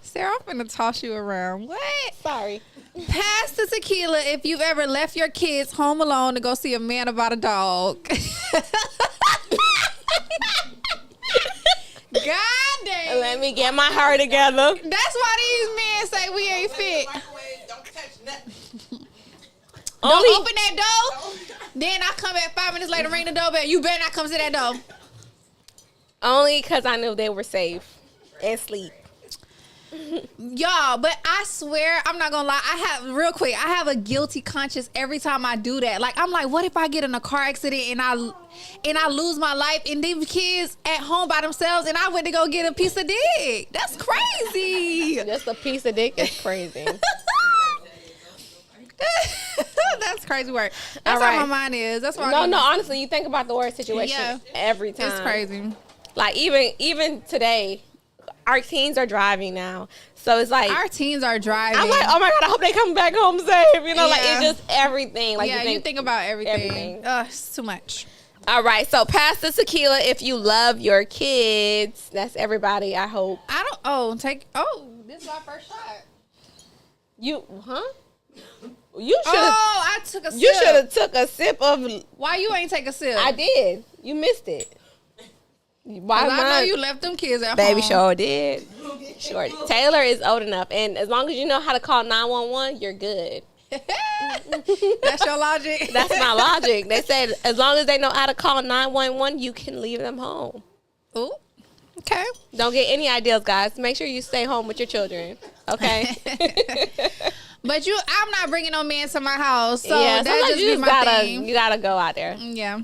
D: Sarah, I'm finna toss you around. What?
C: Sorry.
D: Pass the tequila if you've ever left your kids home alone to go see a man about a dog. God damn.
C: Let me get my hair together.
D: That's why these men say we ain't fit.
F: Don't touch nothing.
C: Only
D: Don't open that door. Then I come back 5 minutes later, ring the doorbell. You better not come to that door.
C: only because I knew they were safe and sleep.
D: Y'all, but I swear, I'm not gonna lie, I have a guilty conscience every time I do that. Like, I'm like, what if I get in a car accident and I lose my life and these kids at home by themselves and I went to go get a piece of dick? That's crazy.
C: Just a piece of dick is crazy.
D: That's crazy work. That's
C: All right.
D: how my mind is. That's why.
C: No, honestly, you think about the worst situation every time.
D: It's crazy.
C: Like, even today, our teens are driving now. So it's like,
D: Our teens are driving.
C: I'm like, oh my God, I hope they come back home safe. You know, like,
D: Yeah.
C: it's just everything. Like,
D: you think about everything.
C: everything.
D: It's too much.
C: All right, so pass the tequila if you love your kids. That's everybody, I hope.
D: This is our first shot.
C: You should have.
D: Oh, I took a sip.
C: You should have took a sip of.
D: Why you ain't take a sip?
C: I did. You missed it. Why
D: 'Cause I know
C: mine?
D: you left them kids at
C: Baby
D: home.
C: sure did. Sure. Taylor is old enough, and as long as you know how to call 911, you're good.
D: That's your logic.
C: That's my logic. They said as long as they know how to call 911, you can leave them home.
D: Ooh. Okay.
C: Don't get any ideas, guys. Make sure you stay home with your children. Okay.
D: But I'm not bringing no man to my house, so
C: yeah.
D: that
C: Sometimes
D: just
C: you
D: be
C: just
D: my
C: gotta
D: thing.
C: you gotta go out there.
D: Yeah.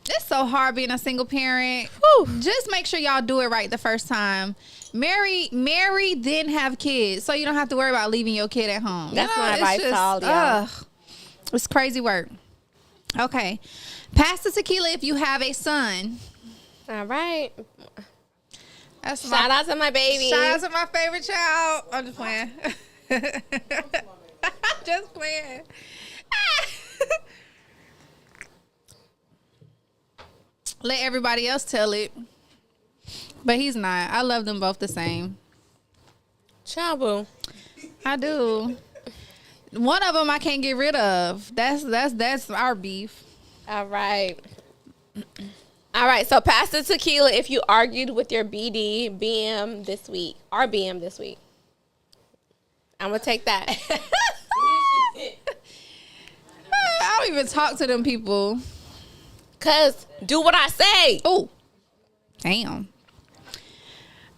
D: It's so hard being a single parent.
C: Whew.
D: Just make sure y'all do it right the first time. Marry, then have kids, so you don't have to worry about leaving your kid at home.
C: That's my
D: it's
C: advice to all y'all.
D: It's crazy work. Okay. Pass the tequila if you have a son.
C: All right.
D: That's
C: Shout out to my baby.
D: Shout out to my favorite child. I'm just playing. Just playing. Let everybody else tell it. But he's not. I love them both the same.
C: Chabu.
D: I do. One of them I can't get rid of. That's our beef.
C: All right. All right. So pass the tequila if you argued with your BM this week. Our BM this week. I'm going to take that.
D: I don't even talk to them people.
C: Because do what I say.
D: Oh, damn.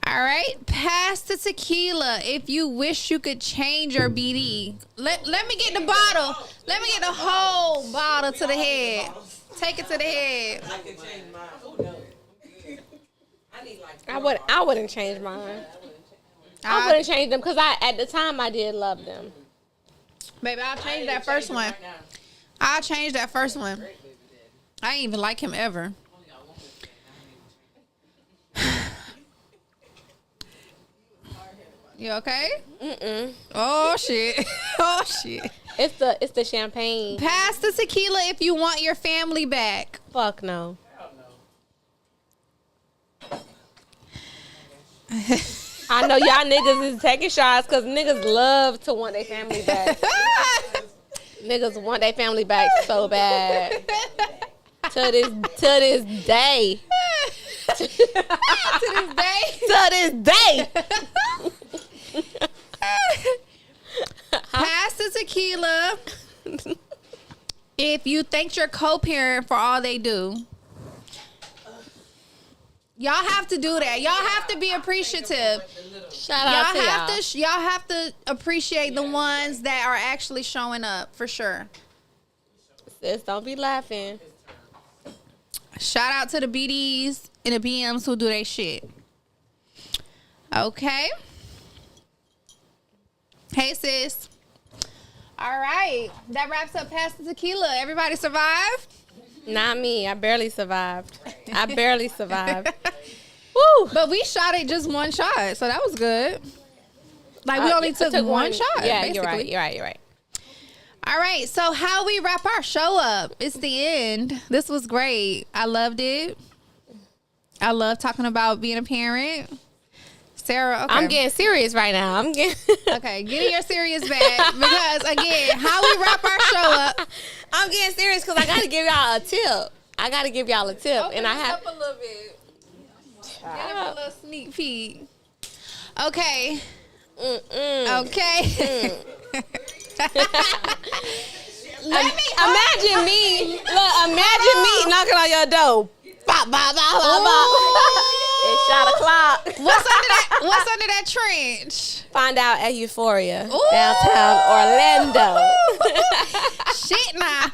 D: All right, pass the tequila if you wish you could change your BD. Let me get the bottle. Let me get the whole bottle to the head. Take it to the head.
F: I can change mine. Oh, no. I need like
C: I wouldn't change mine. I wouldn't change them because at the time I did love them.
D: Baby, I'll change that first one. I'll change that first one. I ain't even like him ever. You okay?
C: Mm-mm.
D: Oh shit. Oh shit.
C: It's the champagne.
D: Pass the tequila if you want your family back.
C: Fuck no. I know y'all niggas is taking shots because niggas love to want their family back. Niggas want their family back so bad. To this day.
D: To this day.
C: To this day.
D: Pass the tequila if you thanked your co-parent for all they do. Y'all have to do that. Y'all have to be appreciative.
C: Shout out to y'all.
D: Y'all have to appreciate the ones that are actually showing up for sure.
C: Sis, don't be laughing.
D: Shout out to the BDs and the BMs who do their shit. Okay. Hey, sis. All right. That wraps up Past the Tequila. Everybody survived?
C: Not me. I barely survived. Woo!
D: But we shot it just one shot, so that was good. Like, we only took one shot.
C: Yeah,
D: basically.
C: You're right.
D: All right, so how we wrap our show up? It's the end. This was great. I loved it. I love talking about being a parent. Sarah, okay.
C: I'm getting serious right now.
D: Okay, get in your serious bag because, again, how we wrap our show up.
C: I'm getting serious because I got to give y'all a tip.
D: And I have up a little bit. Give a little sneak peek. Okay. Okay.
C: Imagine me knocking on your door. Bop, bop, bop, bop, bop. It's shot o'clock.
D: What's under that trench?
C: Find out at Euphoria, downtown Orlando.
D: Shit, nah.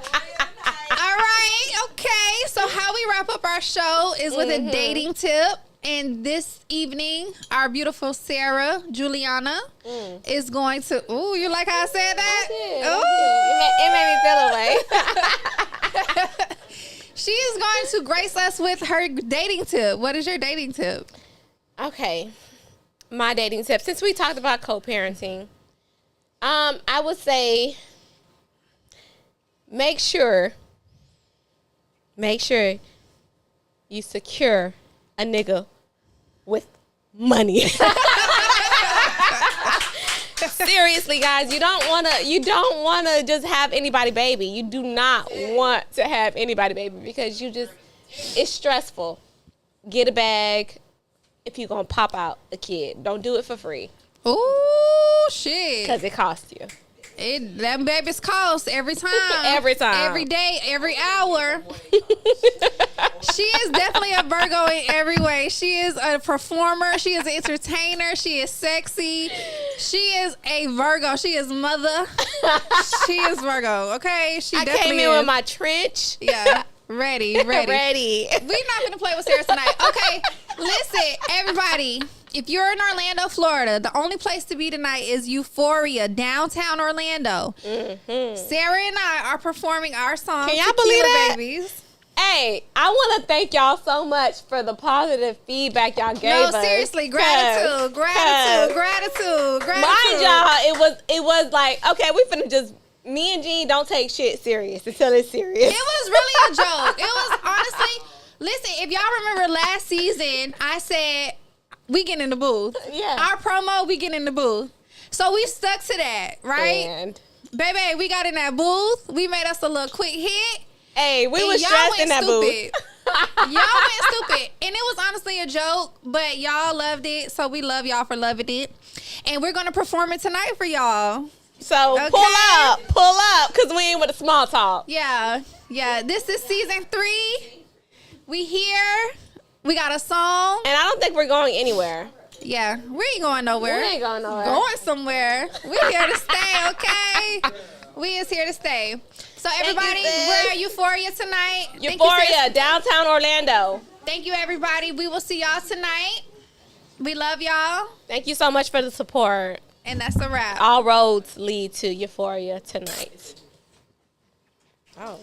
D: All right, okay. So how we wrap up our show is with a dating tip. And this evening, our beautiful Sarah Juliana is going to. Ooh, you like how I said that?
C: It made me feel away.
D: She is going to grace us with her dating tip. What is your dating tip?
C: Okay, my dating tip. Since we talked about co-parenting, I would say make sure you secure a nigga with money. Seriously, guys, you don't wanna just have anybody baby. You do not want to have anybody baby because it's stressful. Get a bag if you're gonna pop out a kid. Don't do it for free.
D: Ooh, shit.
C: Because it costs you.
D: Them babies cost every time.
C: Every time.
D: Every day, every hour. She is definitely a Virgo in every way. She is a performer. She is an entertainer. She is sexy. She is a Virgo. She is mother. She is Virgo, okay?
C: I came in with my trench.
D: Yeah. Ready.
C: Ready.
D: We're not going to play with Sarah tonight. Okay, listen, everybody. If you're in Orlando, Florida, the only place to be tonight is Euphoria, downtown Orlando.
C: Mm-hmm.
D: Sarah and I are performing our song,
C: Can y'all
D: Tequila
C: believe that?
D: Babies.
C: Hey, I want to thank y'all so much for the positive feedback y'all gave us.
D: No, seriously, gratitude.
C: Mind y'all, it was like, okay, we finna just, me and Jean don't take shit serious until it's serious.
D: It was really a joke. It was honestly, listen, if y'all remember last season, I said, we get in the booth.
C: Yeah.
D: Our promo, we get in the booth. So we stuck to that, right?
C: And
D: baby, we got in that booth. We made us a little quick hit.
C: Hey, we was stressed in that booth.
D: Y'all went stupid. And it was honestly a joke, but y'all loved it. So we love y'all for loving it. And we're going to perform it tonight for y'all.
C: So
D: okay.
C: pull up, because we ain't with the small talk.
D: Yeah. This is season 3. We here. We got a song.
C: And I don't think we're going anywhere.
D: Yeah, we ain't going nowhere.
C: We ain't going nowhere.
D: Going somewhere. We here to stay, okay? We is here to stay. So everybody, we're at Euphoria tonight.
C: Euphoria, downtown Orlando.
D: Thank you, everybody. We will see y'all tonight. We love y'all.
C: Thank you so much for the support.
D: And that's a wrap.
C: All roads lead to Euphoria tonight. Oh.